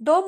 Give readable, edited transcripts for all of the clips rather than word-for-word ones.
2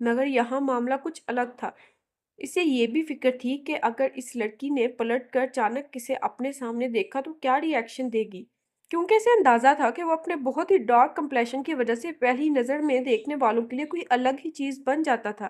مگر یہاں معاملہ کچھ الگ تھا۔ اسے یہ بھی فکر تھی کہ اگر اس لڑکی نے پلٹ کر اچانک اسے اپنے سامنے دیکھا تو کیا ری ایکشن دے گی، کیونکہ اسے اندازہ تھا کہ وہ اپنے بہت ہی ڈارک کمپلیشن کی وجہ سے پہلی نظر میں دیکھنے والوں کے لیے کوئی الگ ہی چیز بن جاتا تھا۔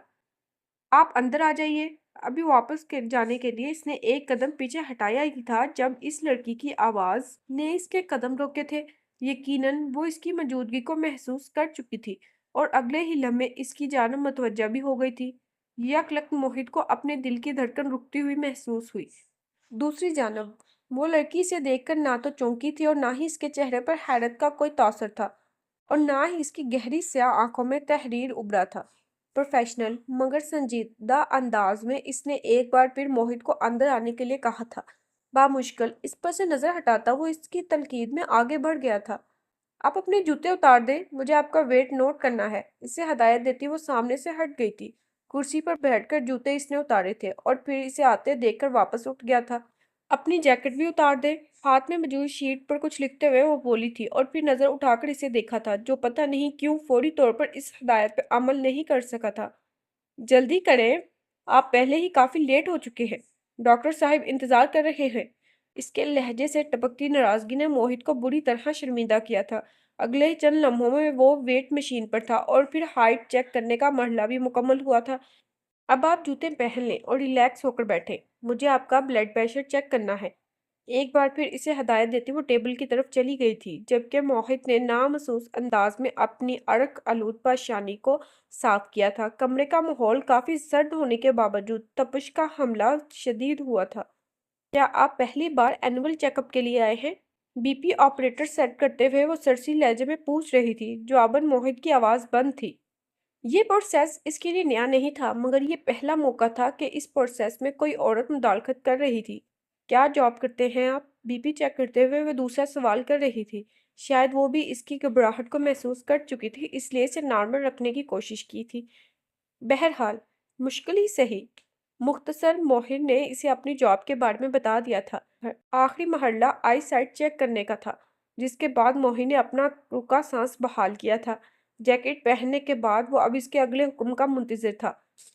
آپ اندر آ جائیے۔ ابھی واپس جانے کے لیے اس نے ایک قدم پیچھے ہٹایا ہی تھا جب اس لڑکی کی آواز نے اس کے قدم روکے تھے۔ یقیناً وہ اس کی موجودگی کو محسوس کر چکی تھی اور اگلے ہی لمحے اس کی جانب متوجہ بھی ہو گئی تھی۔ یک لخت موہت کو اپنے دل کی دھڑکن رکتی ہوئی محسوس ہوئی۔ دوسری جانب وہ لڑکی اسے دیکھ کر نہ تو چونکی تھی اور نہ ہی اس کے چہرے پر حیرت کا کوئی تاثر تھا اور نہ ہی اس کی گہری سیاہ آنکھوں میں تحریر ابھرا تھا۔ پروفیشنل مگر سنجیدہ انداز میں اس نے ایک بار پھر موہت کو اندر آنے کے لیے کہا تھا۔ بامشکل اس پر سے نظر ہٹاتا وہ اس کی تنقید میں آگے بڑھ گیا تھا۔ آپ اپنے جوتے اتار دیں، مجھے آپ کا ویٹ نوٹ کرنا ہے۔ اسے ہدایت دیتی وہ سامنے سے ہٹ گئی تھی۔ کرسی پر بیٹھ کر جوتے اس نے اتارے تھے اور پھر اسے آتے دیکھ کر واپس اٹھ گیا تھا۔ اپنی جیکٹ بھی اتار دے۔ ہاتھ میں موجود شیٹ پر کچھ لکھتے ہوئے وہ بولی تھی اور پھر نظر اٹھا کر اسے دیکھا تھا جو پتہ نہیں کیوں فوری طور پر اس ہدایت پر عمل نہیں کر سکا تھا۔ جلدی کریں، آپ پہلے ہی کافی لیٹ ہو چکے ہیں، ڈاکٹر صاحب انتظار کر رہے ہیں۔ اس کے لہجے سے ٹپکتی ناراضگی نے موہت کو بری طرح شرمندہ کیا تھا۔ اگلے ہی چند لمحوں میں وہ ویٹ مشین پر تھا اور پھر ہائٹ چیک کرنے کا مرحلہ بھی مکمل ہوا تھا۔ اب آپ جوتے پہن لیں اور ریلیکس ہو کر بیٹھیں، مجھے آپ کا بلڈ پریشر چیک کرنا ہے۔ ایک بار پھر اسے ہدایت دیتی وہ ٹیبل کی طرف چلی گئی تھی جبکہ موہت نے نامحسوس انداز میں اپنی عرق آلود پیشانی کو صاف کیا تھا۔ کمرے کا ماحول کافی سرد ہونے کے باوجود تپش کا حملہ شدید ہوا تھا۔ کیا آپ پہلی بار اینول چیک اپ کے لیے آئے ہیں؟ بی پی آپریٹر سیٹ کرتے ہوئے وہ سرسی لہجے میں پوچھ رہی تھی۔ جواباً موہت کی آواز بند تھی۔ یہ پروسیس اس کے لیے نیا نہیں تھا مگر یہ پہلا موقع تھا کہ اس پروسیس میں کوئی عورت مداخلت کر رہی تھی۔ کیا جاب کرتے ہیں آپ؟ بی پی چیک کرتے ہوئے وہ دوسرا سوال کر رہی تھی۔ شاید وہ بھی اس کی گھبراہٹ کو محسوس کر چکی تھی اس لیے اسے نارمل رکھنے کی کوشش کی تھی۔ بہرحال مشکل ہی صحیح۔ مختصر موہت نے اسے اپنی جاب کے بارے میں بتا دیا تھا۔ آخری مرحلہ آئی سائٹ چیک کرنے کا تھا جس کے بعد موہت نے اپنا رکا سانس بحال کیا تھا۔ جیکٹ پہننے کے بعد وہ اب اس کے اگلے حکم کا منتظر تھا۔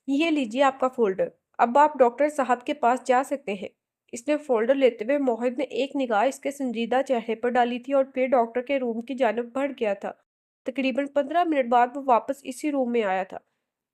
یہ لیجیے آپ کا فولڈر، اب آپ ڈاکٹر صاحب کے پاس جا سکتے ہیں۔ اس نے فولڈر لیتے ہوئے موہت نے ایک نگاہ اس کے سنجیدہ چہرے پر ڈالی تھی اور پھر ڈاکٹر کے روم کی جانب بڑھ گیا تھا۔ تقریباً 15 منٹ بعد وہ واپس اسی روم میں آیا تھا۔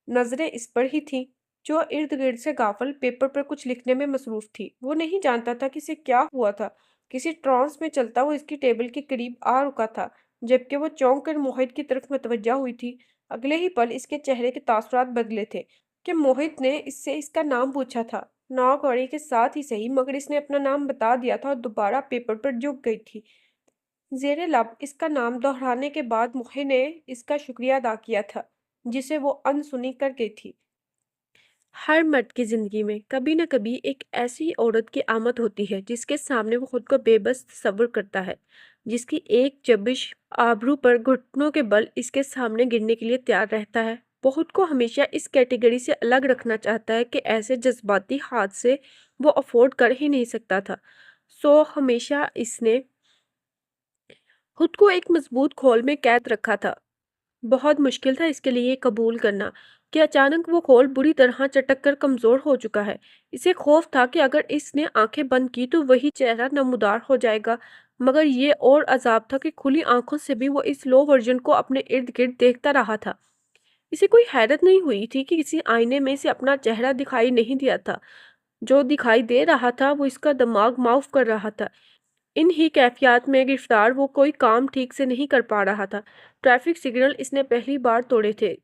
نظریں اس پر ہی تھیں جو ارد گرد سے غافل پیپر پر کچھ لکھنے میں مصروف تھی۔ وہ نہیں جانتا تھا کہ اسے کیا ہوا تھا۔ کسی ٹرانس میں چلتا وہ اس کی ٹیبل کے قریب آ رکا تھا جبکہ وہ چونک کر موہت کی طرف متوجہ ہوئی تھی۔ اگلے ہی پل اس کے چہرے کے تاثرات بدلے تھے کہ موہت نے اس سے اس کا نام پوچھا تھا۔ ناگواری کے ساتھ ہی صحیح مگر اس نے اپنا نام بتا دیا تھا اور دوبارہ پیپر پر جھک گئی تھی۔ زیر لب اس کا نام دہرانے کے بعد موہت نے اس کا شکریہ ادا کیا تھا جسے وہ انسنی کر گئی تھی۔ ہر مرد کی زندگی میں کبھی نہ کبھی ایک ایسی عورت کی آمد ہوتی ہے جس کے سامنے وہ خود کو بے بس تصور کرتا ہے، جس کی ایک جبش آبرو پر گھٹنوں کے بل اس کے سامنے گرنے کے لیے تیار رہتا ہے۔ بہت کو ہمیشہ اس کیٹیگری سے الگ رکھنا چاہتا ہے کہ ایسے جذباتی حادثے وہ افورڈ کر ہی نہیں سکتا تھا۔ ہمیشہ اس نے خود کو ایک مضبوط کھول میں قید رکھا تھا۔ بہت مشکل تھا اس کے لیے یہ قبول کرنا کہ اچانک وہ کھول بری طرح چٹک کر کمزور ہو چکا ہے۔ اسے خوف تھا کہ اگر اس نے آنکھیں بند کی تو وہی چہرہ نمودار ہو جائے گا، مگر یہ اور عذاب تھا کہ کھلی آنکھوں سے بھی وہ اس لو ورژن کو اپنے ارد گرد دیکھتا رہا تھا۔ اسے کوئی حیرت نہیں ہوئی تھی کہ کسی آئینے میں سے اپنا چہرہ دکھائی نہیں دیا تھا۔ جو دکھائی دے رہا تھا وہ اس کا دماغ معاف کر رہا تھا۔ ان ہی کیفیات میں گرفتار وہ کوئی کام ٹھیک سے نہیں کر پا رہا تھا۔ ٹریفک سگنل اس نے پہلی بار توڑے تھے۔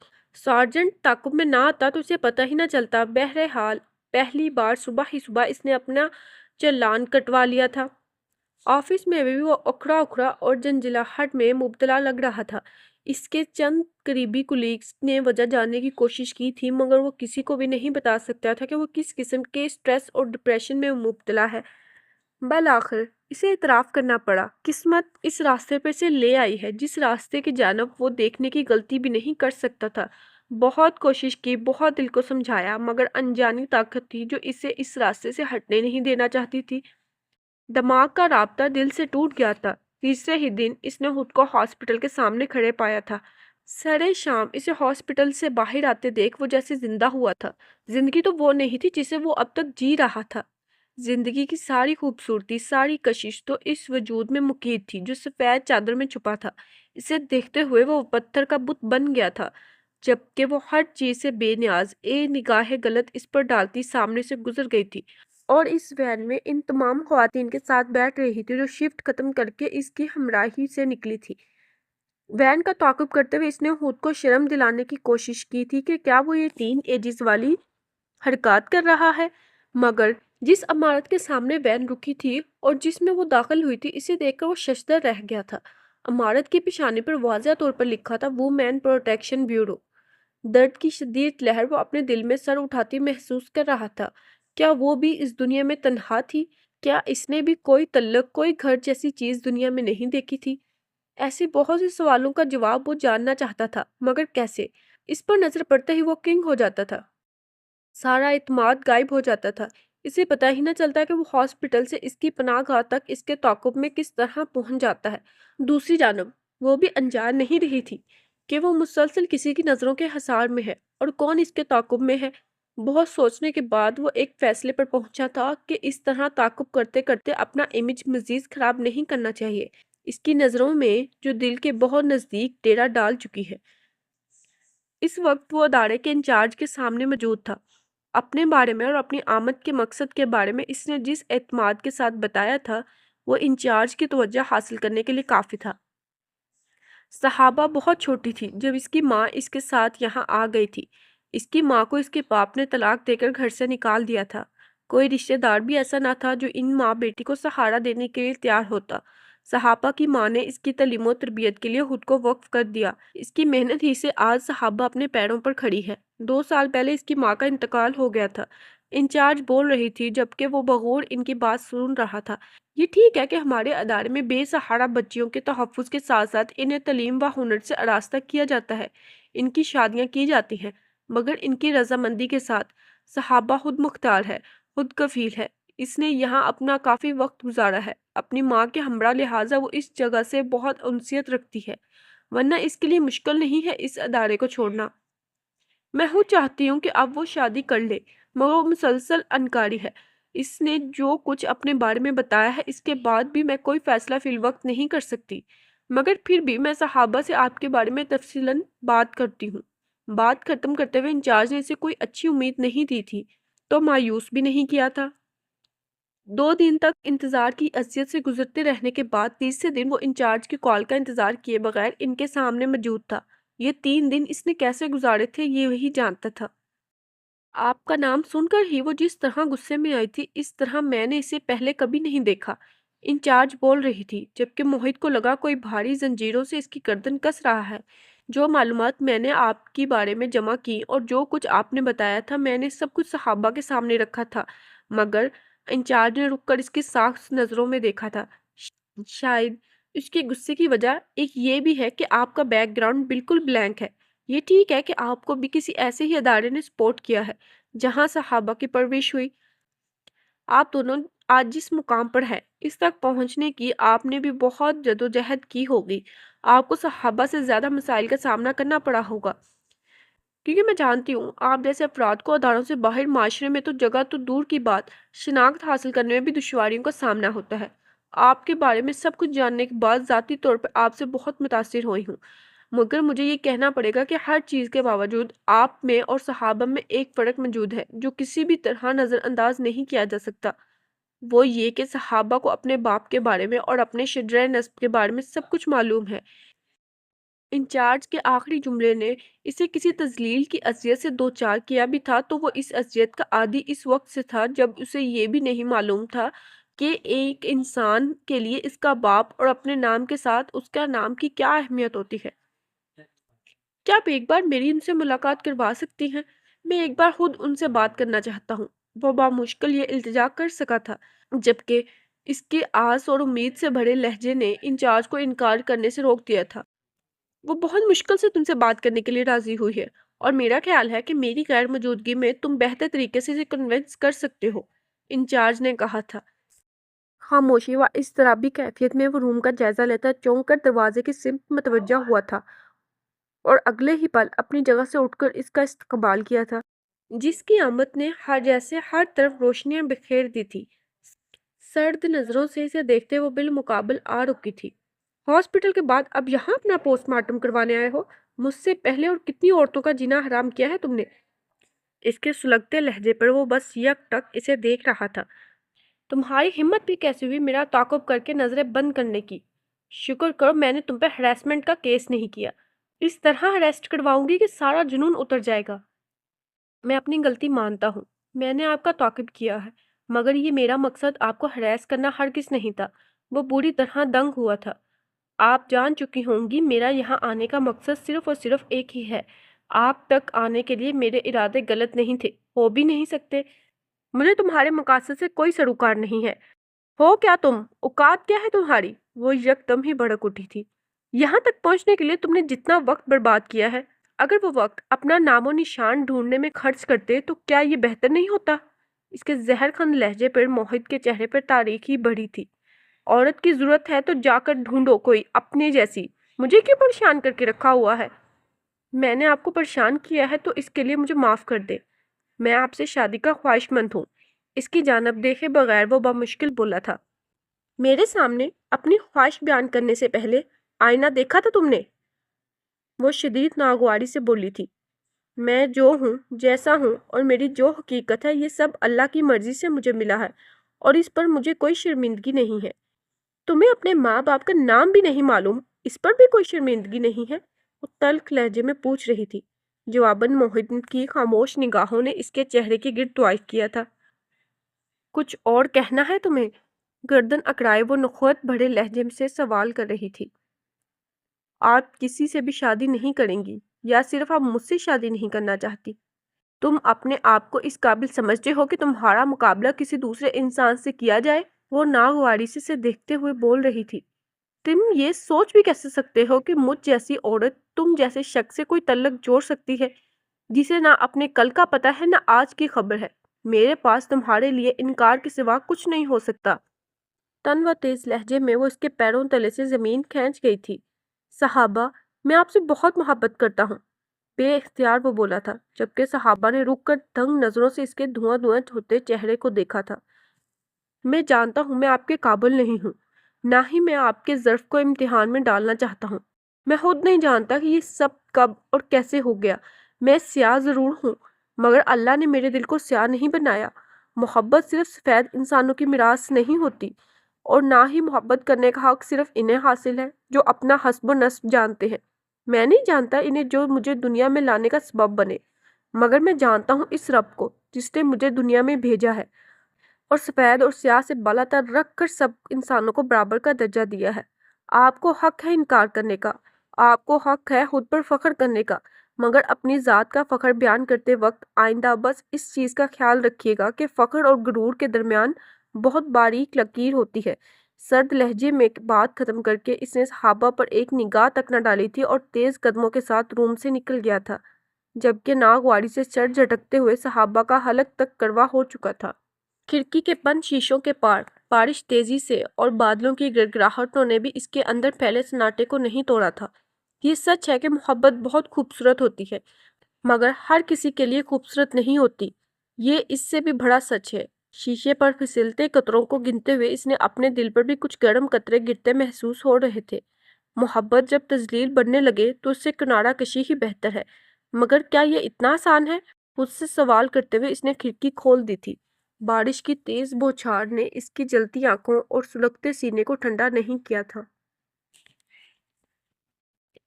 سارجنٹ تعاقب میں نہ آتا تو اسے پتہ ہی نہ چلتا۔ بہرحال پہلی بار صبح اس نے اپنا چلان کٹوا لیا تھا۔ آفس میں بھی وہ اکھڑا اکھڑا اور جنجلاہٹ میں مبتلا لگ رہا تھا۔ اس کے چند قریبی کولیگز نے وجہ جاننے کی کوشش کی تھی مگر وہ کسی کو بھی نہیں بتا سکتا تھا کہ وہ کس قسم کے سٹریس اور ڈپریشن میں مبتلا ہے۔ بالآخر اسے اعتراف کرنا پڑا، قسمت اس راستے پر سے لے آئی ہے جس راستے کی جانب وہ دیکھنے کی غلطی بھی نہیں کر سکتا تھا۔ بہت کوشش کی، بہت دل کو سمجھایا مگر انجانی طاقت تھی جو اسے اس راستے سے ہٹنے نہیں دینا چاہتی تھی۔ دماغ کا رابطہ دل سے ٹوٹ گیا تھا۔ تیسرے ہی دن اس نے خود کو ہاسپٹل کے سامنے کھڑے پایا تھا۔ سرے شام اسے ہاسپٹل سے باہر آتے دیکھ وہ جیسے زندہ ہوا تھا۔ زندگی تو وہ نہیں تھی جسے وہ اب تک جی رہا تھا۔ زندگی کی ساری خوبصورتی، ساری کشش تو اس وجود میں مقید تھی جو سفید چادر میں چھپا تھا۔ اسے دیکھتے ہوئے وہ پتھر کا بت بن گیا تھا، جبکہ وہ ہر چیز سے بے نیاز ایک نگاہ غلط اس پر ڈالتی سامنے سے گزر گئی تھی، اور اس وین میں ان تمام خواتین کے ساتھ بیٹھ رہی تھی جو شفٹ ختم کر کے اس کی ہمراہی سے نکلی تھی۔ وین کا تعاقب کرتے ہوئے اس نے خود کو شرم دلانے کی کوشش کی تھی کہ کیا وہ یہ ٹین ایجز والی حرکات کر رہا ہے، مگر جس عمارت کے سامنے وین رکی تھی اور جس میں وہ داخل ہوئی تھی، اسے دیکھ کر وہ ششدر رہ گیا تھا۔ عمارت کی پیشانی پر واضح طور پر لکھا تھا وومین پروٹیکشن بیورو۔ درد کی شدید لہر وہ اپنے دل میں سر اٹھاتی محسوس کر رہا تھا۔ کیا وہ بھی اس دنیا میں تنہا تھی؟ کیا اس نے بھی کوئی تعلق، کوئی گھر جیسی چیز دنیا میں نہیں دیکھی تھی؟ ایسے بہت سے سوالوں کا جواب وہ جاننا چاہتا تھا، مگر کیسے؟ اس پر نظر پڑتے ہی وہ کنگ ہو جاتا تھا۔ سارا اعتماد غائب ہو جاتا تھا۔ اسے پتہ ہی نہ چلتا کہ وہ ہاسپٹل سے اس کی پناہ گاہ تک اس کے تعاقب میں کس طرح پہنچ جاتا ہے۔ دوسری جانب وہ بھی انجان نہیں رہی تھی کہ وہ مسلسل کسی کی نظروں کے حصار میں ہے اور کون اس کے تعاقب میں ہے۔ بہت سوچنے کے بعد وہ ایک فیصلے پر پہنچا تھا کہ اس طرح تعاقب کرتے کرتے اپنا امیج مزید خراب نہیں کرنا چاہیے۔ اس کی نظروں میں جو دل کے بہت نزدیک ڈیرا ڈال چکی ہے۔ اس وقت وہ ادارے کے انچارج کے سامنے موجود تھا۔ اپنے بارے میں اور اپنی آمد کے مقصد کے بارے میں اس نے جس اعتماد کے ساتھ بتایا تھا، وہ انچارج کی توجہ حاصل کرنے کے لیے کافی تھا۔ صحابہ بہت چھوٹی تھی جب اس کی ماں اس کے ساتھ یہاں آ گئی تھی۔ اس کی ماں کو اس کے باپ نے طلاق دے کر گھر سے نکال دیا تھا۔ کوئی رشتہ دار بھی ایسا نہ تھا جو ان ماں بیٹی کو سہارا دینے کے لیے تیار ہوتا۔ صحابہ کی ماں نے اس کی تعلیم و تربیت کے لیے خود کو وقف کر دیا۔ اس کی محنت ہی سے آج صحابہ اپنے پیروں پر کھڑی ہے۔ 2 سال پہلے اس کی ماں کا انتقال ہو گیا تھا۔ انچارج بول رہی تھی جبکہ وہ بغور ان کی بات سن رہا تھا۔ یہ ٹھیک ہے کہ ہمارے ادارے میں بے سہارا بچیوں کے تحفظ کے ساتھ ساتھ انہیں تعلیم و ہنر سے آراستہ کیا جاتا ہے، ان کی شادیاں کی جاتی ہیں، مگر ان کی رضامندی کے ساتھ۔ صحابہ خود مختار ہے، خود کفیل ہے۔ اس نے یہاں اپنا کافی وقت گزارا ہے اپنی ماں کے ہمراہ، لہٰذا وہ اس جگہ سے بہت انسیت رکھتی ہے، ورنہ اس کے لیے مشکل نہیں ہے اس ادارے کو چھوڑنا۔ میں خود چاہتی ہوں کہ اب وہ شادی کر لے، مگر وہ مسلسل انکاری ہے۔ اس نے جو کچھ اپنے بارے میں بتایا ہے، اس کے بعد بھی میں کوئی فیصلہ فی الوقت نہیں کر سکتی، مگر پھر بھی میں صحابہ سے آپ کے بارے میں تفصیلاً بات کرتی ہوں۔ بات ختم کرتے ہوئے انچارج نے اسے کوئی اچھی امید نہیں دی تھی تو مایوس بھی نہیں کیا تھا۔ 2 دن تک انتظار کی اذیت سے گزرتے رہنے کے بعد تیسرے دن وہ انچارج کی کال کا انتظار کیے بغیر ان کے سامنے موجود تھا۔ یہ 3 دن اس نے کیسے گزارے تھے یہ وہی جانتا تھا۔ آپ کا نام سن کر ہی وہ جس طرح غصے میں آئی تھی، اس طرح میں نے اسے پہلے کبھی نہیں دیکھا۔ انچارج بول رہی تھی جبکہ موہت کو لگا کوئی بھاری زنجیروں سے اس کی گردن کس رہا ہے۔ جو معلومات میں نے آپ کی بارے میں جمع کی اور جو کچھ آپ نے بتایا تھا، میں نے سب کچھ صحابہ کے سامنے رکھا تھا، مگر انچارج نے رک کر اس کی ساخت نظروں میں دیکھا تھا۔ شاید اس کے غصے کی وجہ ایک یہ بھی ہے کہ آپ کا بیک گراؤنڈ بالکل بلینک ہے۔ یہ ٹھیک ہے کہ آپ کو بھی کسی ایسے ہی ادارے نے سپورٹ کیا ہے جہاں صحابہ کی پرورش ہوئی۔ آپ دونوں آج جس مقام پر ہیں، اس تک پہنچنے کی آپ نے بھی بہت جدوجہد کی ہوگی۔ آپ کو صحابہ سے زیادہ مسائل کا سامنا کرنا پڑا ہوگا، کیونکہ میں جانتی ہوں آپ جیسے افراد کو اداروں سے باہر معاشرے میں تو جگہ تو دور کی بات، شناخت حاصل کرنے میں بھی دشواریوں کا سامنا ہوتا ہے۔ آپ کے بارے میں سب کچھ جاننے کے بعد ذاتی طور پر آپ سے بہت متاثر ہوئی ہوں، مگر مجھے یہ کہنا پڑے گا کہ ہر چیز کے باوجود آپ میں اور صحابہ میں ایک فرق موجود ہے جو کسی بھی طرح نظر انداز نہیں کیا جا سکتا۔ وہ یہ کہ صحابہ کو اپنے باپ کے بارے میں اور اپنے شجرہ نسب کے بارے میں سب کچھ معلوم ہے۔ انچارج کے آخری جملے نے اسے کسی تذلیل کی اذیت سے دوچار کیا بھی تھا، تو وہ اس اذیت کا عادی اس وقت سے تھا جب اسے یہ بھی نہیں معلوم تھا کہ ایک انسان کے لیے اس کا باپ اور اپنے نام کے ساتھ اس کا نام کی کیا اہمیت ہوتی ہے۔ کیا آپ ایک بار میری ان سے ملاقات کروا سکتی ہیں؟ میں ایک بار خود ان سے بات کرنا چاہتا ہوں۔ وہ بامشکل یہ التجا کر سکا تھا، جبکہ اس کے آس اور امید سے بھرے لہجے نے انچارج کو انکار کرنے سے روک دیا تھا۔ وہ بہت مشکل سے تم سے بات کرنے کے لیے راضی ہوئی ہے، اور میرا خیال ہے کہ میری غیر موجودگی میں تم بہتر طریقے سے اسے کنونس کر سکتے ہو، انچارج نے کہا تھا۔ خاموشی و اضطرابی کیفیت میں وہ روم کا جائزہ لیتا چونک کر دروازے کی سمت متوجہ ہوا تھا اور اگلے ہی پل اپنی جگہ سے اٹھ کر اس کا استقبال کیا تھا، جس کی آمد نے جیسے ہر طرف روشنیاں بکھیر دی تھی۔ سرد نظروں سے اسے دیکھتے وہ بالمقابل آ رکی تھی۔ ہاسپٹل کے بعد اب یہاں اپنا پوسٹ مارٹم کروانے آئے ہو؟ مجھ سے پہلے اور کتنی عورتوں کا جینا حرام کیا ہے تم نے؟ اس کے سلگتے لہجے پر وہ بس یک ٹک اسے دیکھ رہا تھا۔ تمہاری ہمت بھی کیسی ہوئی میرا تعاقب کر کے نظریں بند کرنے کی؟ شکر کرو میں نے تم پہ ہراسمنٹ کا کیس نہیں کیا۔ اس طرح ہراسٹ کرواؤں گی کہ سارا جنون اتر جائے گا۔ میں اپنی غلطی مانتا ہوں، میں نے آپ کا تعاقب کیا ہے، مگر یہ میرا مقصد آپ کو ہراس کرنا ہرگز نہیں تھا۔ وہ بری طرح دنگ ہوا تھا۔ آپ جان چکی ہوں گی میرا یہاں آنے کا مقصد صرف اور صرف ایک ہی ہے۔ آپ تک آنے کے لیے میرے ارادے غلط نہیں تھے، ہو بھی نہیں سکتے۔ مجھے تمہارے مقاصد سے کوئی سروکار نہیں ہے۔ ہو کیا تم؟ اوقات کیا ہے تمہاری؟ وہ یکدم ہی بھڑک اٹھی تھی۔ یہاں تک پہنچنے کے لیے تم نے جتنا وقت برباد کیا ہے، اگر وہ وقت اپنا نام و نشان ڈھونڈنے میں خرچ کرتے تو کیا یہ بہتر نہیں ہوتا؟ اس کے زہر خند لہجے پر موہت کے چہرے پر تاریکی بڑھی تھی۔ عورت کی ضرورت ہے تو جا کر ڈھونڈو کوئی اپنے جیسی، مجھے کیوں پریشان کر کے رکھا ہوا ہے؟ میں نے آپ کو پریشان کیا ہے تو اس کے لیے مجھے معاف کر دے۔ میں آپ سے شادی کا خواہش مند ہوں۔ اس کی جانب دیکھے بغیر وہ بمشکل بولا تھا۔ میرے سامنے اپنی خواہش بیان کرنے سے پہلے آئینہ دیکھا تھا تم نے؟ وہ شدید ناگواری سے بولی تھی۔ میں جو ہوں، جیسا ہوں اور میری جو حقیقت ہے یہ سب اللہ کی مرضی سے مجھے ملا ہے اور اس پر مجھے کوئی شرمندگی نہیں ہے۔ تمہیں اپنے ماں باپ کا نام بھی نہیں معلوم، اس پر بھی کوئی شرمندگی نہیں ہے؟ وہ تلخ لہجے میں پوچھ رہی تھی۔ جواباً موہن کی خاموش نگاہوں نے اس کے چہرے کے گرد طواف کیا تھا۔ کچھ اور کہنا ہے تمہیں؟ گردن اکڑائے وہ نخوت بھرے لہجے سے سوال کر رہی تھی۔ آپ کسی سے بھی شادی نہیں کریں گی یا صرف آپ مجھ سے شادی نہیں کرنا چاہتی؟ تم اپنے آپ کو اس قابل سمجھتے ہو کہ تمہارا مقابلہ کسی دوسرے انسان سے کیا جائے؟ وہ ناگواری سے دیکھتے ہوئے بول رہی تھی۔ تم یہ سوچ بھی کیسے سکتے ہو کہ مجھ جیسی عورت تم جیسے شخص سے کوئی تعلق جوڑ سکتی ہے جسے نہ اپنے کل کا پتہ ہے نہ آج کی خبر ہے؟ میرے پاس تمہارے لیے انکار کے سوا کچھ نہیں ہو سکتا۔ تن و تیز لہجے میں وہ اس کے پیروں تلے سے زمین کھینچ گئی تھی۔ صحابہ، میں آپ سے بہت محبت کرتا ہوں، بے اختیار وہ بولا تھا، جبکہ صحابہ نے رک کر دنگ نظروں سے اس کے دھواں دھواں ہوتے چہرے کو دیکھا تھا۔ میں جانتا ہوں میں آپ کے قابل نہیں ہوں، نہ ہی میں آپ کے ظرف کو امتحان میں ڈالنا چاہتا ہوں۔ میں خود نہیں جانتا کہ یہ سب کب اور کیسے ہو گیا۔ میں سیاہ ضرور ہوں، مگر اللہ نے میرے دل کو سیاہ نہیں بنایا۔ محبت صرف سفید انسانوں کی میراث نہیں ہوتی، اور نہ ہی محبت کرنے کا حق صرف انہیں حاصل ہے جو اپنا حسب و نسب جانتے ہیں۔ میں نہیں جانتا انہیں جو مجھے دنیا میں لانے کا سبب بنے، مگر میں جانتا ہوں اس رب کو جس نے مجھے دنیا میں بھیجا ہے اور سفید اور سیاہ سے بالا تر رکھ کر سب انسانوں کو برابر کا درجہ دیا ہے۔ آپ کو حق ہے انکار کرنے کا، آپ کو حق ہے خود پر فخر کرنے کا، مگر اپنی ذات کا فخر بیان کرتے وقت آئندہ بس اس چیز کا خیال رکھیے گا کہ فخر اور غرور کے درمیان بہت باریک لکیر ہوتی ہے۔ سرد لہجے میں بات ختم کر کے اس نے صحابہ پر ایک نگاہ تک نہ ڈالی تھی اور تیز قدموں کے ساتھ روم سے نکل گیا تھا، جبکہ ناگواری سے سر جھٹکتے ہوئے صحابہ کا حلق تک کروا ہو چکا تھا۔ کھڑکی کے بند شیشوں کے پار بارش تیزی سے اور بادلوں کی گڑگڑاہٹوں نے بھی اس کے اندر پھیلے سناٹے کو نہیں توڑا تھا۔ یہ سچ ہے کہ محبت بہت خوبصورت ہوتی ہے، مگر ہر کسی کے لیے خوبصورت نہیں ہوتی۔ یہ اس سے بھی بڑا سچ ہے۔ شیشے پر پھسلتے قطروں کو گنتے ہوئے اس نے اپنے دل پر بھی کچھ گرم قطرے گرتے محسوس ہو رہے تھے۔ محبت جب تذلیل بننے لگے تو اس سے کنارہ کشی ہی بہتر ہے، مگر کیا یہ اتنا آسان ہے؟ خود سے سوال کرتے ہوئے اس نے کھڑکی کھول دی تھی۔ بارش کی تیز بوچھار نے اس کی جلتی آنکھوں اور سلگتے سینے کو ٹھنڈا نہیں کیا تھا۔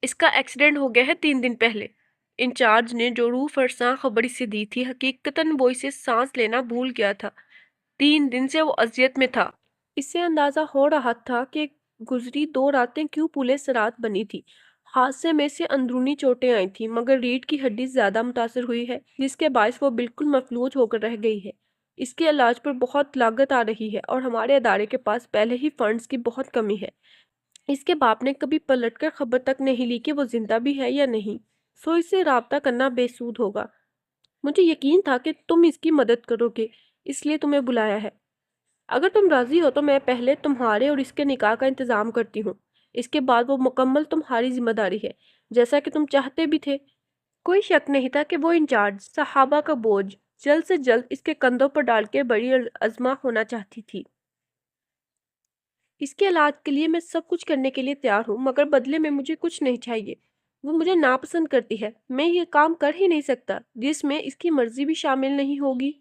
اس کا ایکسیڈنٹ ہو گیا ہے 3 دن پہلے، انچارج نے جو روح فرساں خبر اسے دی تھی، حقیقتاً وہ اسے سانس لینا بھول گیا تھا۔ 3 دن سے وہ اذیت میں تھا۔ اسے اندازہ ہو رہا تھا کہ گزری 2 راتیں کیوں پولے سرات بنی تھی۔ حادثے میں سے اندرونی چوٹیں آئی تھیں، مگر ریڑھ کی ہڈی زیادہ متاثر ہوئی ہے، جس کے باعث وہ بالکل مفلوج ہو کر رہ گئی ہے۔ اس کے علاج پر بہت لاگت آ رہی ہے اور ہمارے ادارے کے پاس پہلے ہی فنڈز کی بہت کمی ہے۔ اس کے باپ نے کبھی پلٹ کر خبر تک نہیں لی کہ وہ زندہ بھی ہے یا نہیں، سو اس سے رابطہ کرنا بے سود ہوگا۔ مجھے یقین تھا کہ تم اس کی مدد کرو گے، اس لیے تمہیں بلایا ہے۔ اگر تم راضی ہو تو میں پہلے تمہارے اور اس کے نکاح کا انتظام کرتی ہوں، اس کے بعد وہ مکمل تمہاری ذمہ داری ہے۔ جیسا کہ تم چاہتے بھی تھے۔ کوئی شک نہیں تھا کہ وہ انچارج صحابہ کا بوجھ جلد سے جلد اس کے کندھوں پر ڈال کے بڑی عظمہ ہونا چاہتی تھی۔ اس کے علاج کے لیے میں سب کچھ کرنے کے لیے تیار ہوں، مگر بدلے میں مجھے کچھ نہیں چاہیے۔ وہ مجھے ناپسند کرتی ہے، میں یہ کام کر ہی نہیں سکتا جس میں اس کی مرضی بھی شامل نہیں ہوگی۔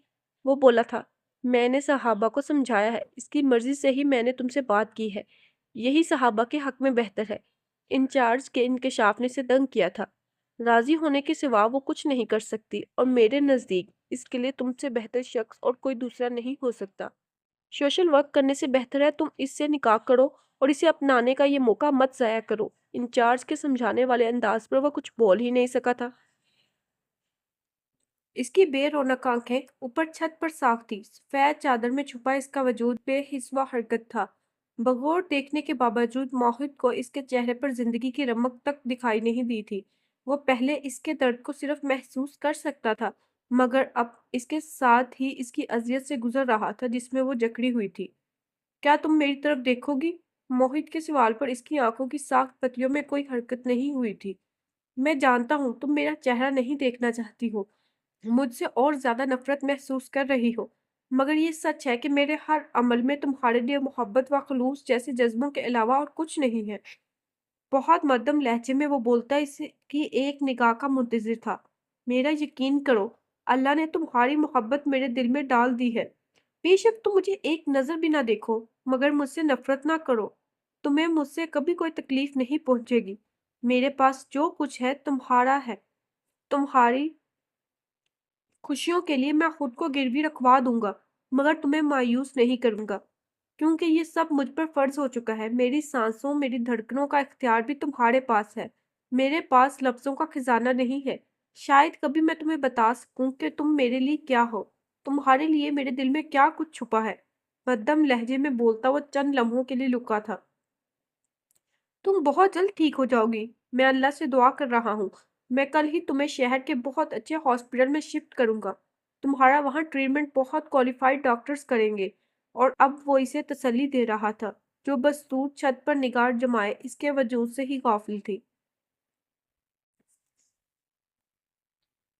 وہ بولا تھا، میں نے صحابہ کو سمجھایا ہے، اس کی مرضی سے ہی میں نے تم سے بات کی ہے، یہی صحابہ کے حق میں بہتر ہے۔ انچارج کے انکشاف نے اسے دنگ کیا تھا۔ راضی ہونے کے سوا وہ کچھ نہیں کر سکتی، اور میرے نزدیک اس کے لیے تم سے بہتر شخص اور کوئی دوسرا نہیں ہو سکتا۔ سوشل ورک کرنے سے بہتر ہے تم اس سے نکاح کرو اور اسے اپنانے کا یہ موقع مت ضائع کرو۔ انچارج کے سمجھانے والے انداز پر وہ کچھ بول ہی نہیں سکا تھا۔ اس کی بے رونق آنکھیں اوپر چھت پر صاف تھی، سفید چادر میں چھپا اس کا وجود بے حس و حرکت تھا۔ بغور دیکھنے کے باوجود موہت کو اس کے چہرے پر زندگی کی رمق تک دکھائی نہیں دی تھی۔ وہ پہلے اس کے درد کو صرف محسوس کر سکتا تھا، مگر اب اس کے ساتھ ہی اس کی اذیت سے گزر رہا تھا جس میں وہ جکڑی ہوئی تھی۔ کیا تم میری طرف دیکھو گی؟ موہت کے سوال پر اس کی آنکھوں کی ساخت پتیوں میں کوئی حرکت نہیں ہوئی تھی۔ میں جانتا ہوں تم میرا چہرہ نہیں دیکھنا چاہتی ہو، مجھ سے اور زیادہ نفرت محسوس کر رہی ہو، مگر یہ سچ ہے کہ میرے ہر عمل میں تمہارے لیے محبت و خلوص جیسے جذبوں کے علاوہ اور کچھ نہیں ہے۔ بہت مدھم لہجے میں وہ بولتا اس کی ایک نگاہ کا منتظر تھا۔ میرا یقین کرو، اللہ نے تمہاری محبت میرے دل میں ڈال دی ہے۔ بے شک تم مجھے ایک نظر بھی نہ دیکھو، مگر مجھ سے نفرت نہ کرو۔ تمہیں مجھ سے کبھی کوئی تکلیف نہیں پہنچے گی۔ میرے پاس جو کچھ ہے تمہارا ہے۔ تمہاری خوشیوں کے لیے میں خود کو گروی رکھوا دوں گا، مگر تمہیں مایوس نہیں کروں گا، کیونکہ یہ سب مجھ پر فرض ہو چکا ہے۔ میری سانسوں، میری دھڑکنوں کا اختیار بھی تمہارے پاس ہے۔ میرے پاس لفظوں کا خزانہ نہیں ہے، شاید کبھی میں تمہیں بتا سکوں کہ تم میرے لیے کیا ہو، تمہارے لیے میرے دل میں کیا کچھ چھپا ہے۔ مدھم لہجے میں بولتا وہ چند لمحوں کے لیے لکا تھا۔ تم بہت جلد ٹھیک ہو جاؤ گی، میں اللہ سے دعا کر رہا ہوں۔ میں کل ہی تمہیں شہر کے بہت اچھے ہاسپٹل میں شفٹ کروں گا۔ تمہارا وہاں ٹریٹمنٹ بہت کوالیفائڈ ڈاکٹرز کریں گے۔ اور اب وہ اسے تسلی دے رہا تھا، جو بس دور چھت پر نگاہ جمائے اس کے وجود سے ہی غافل تھی۔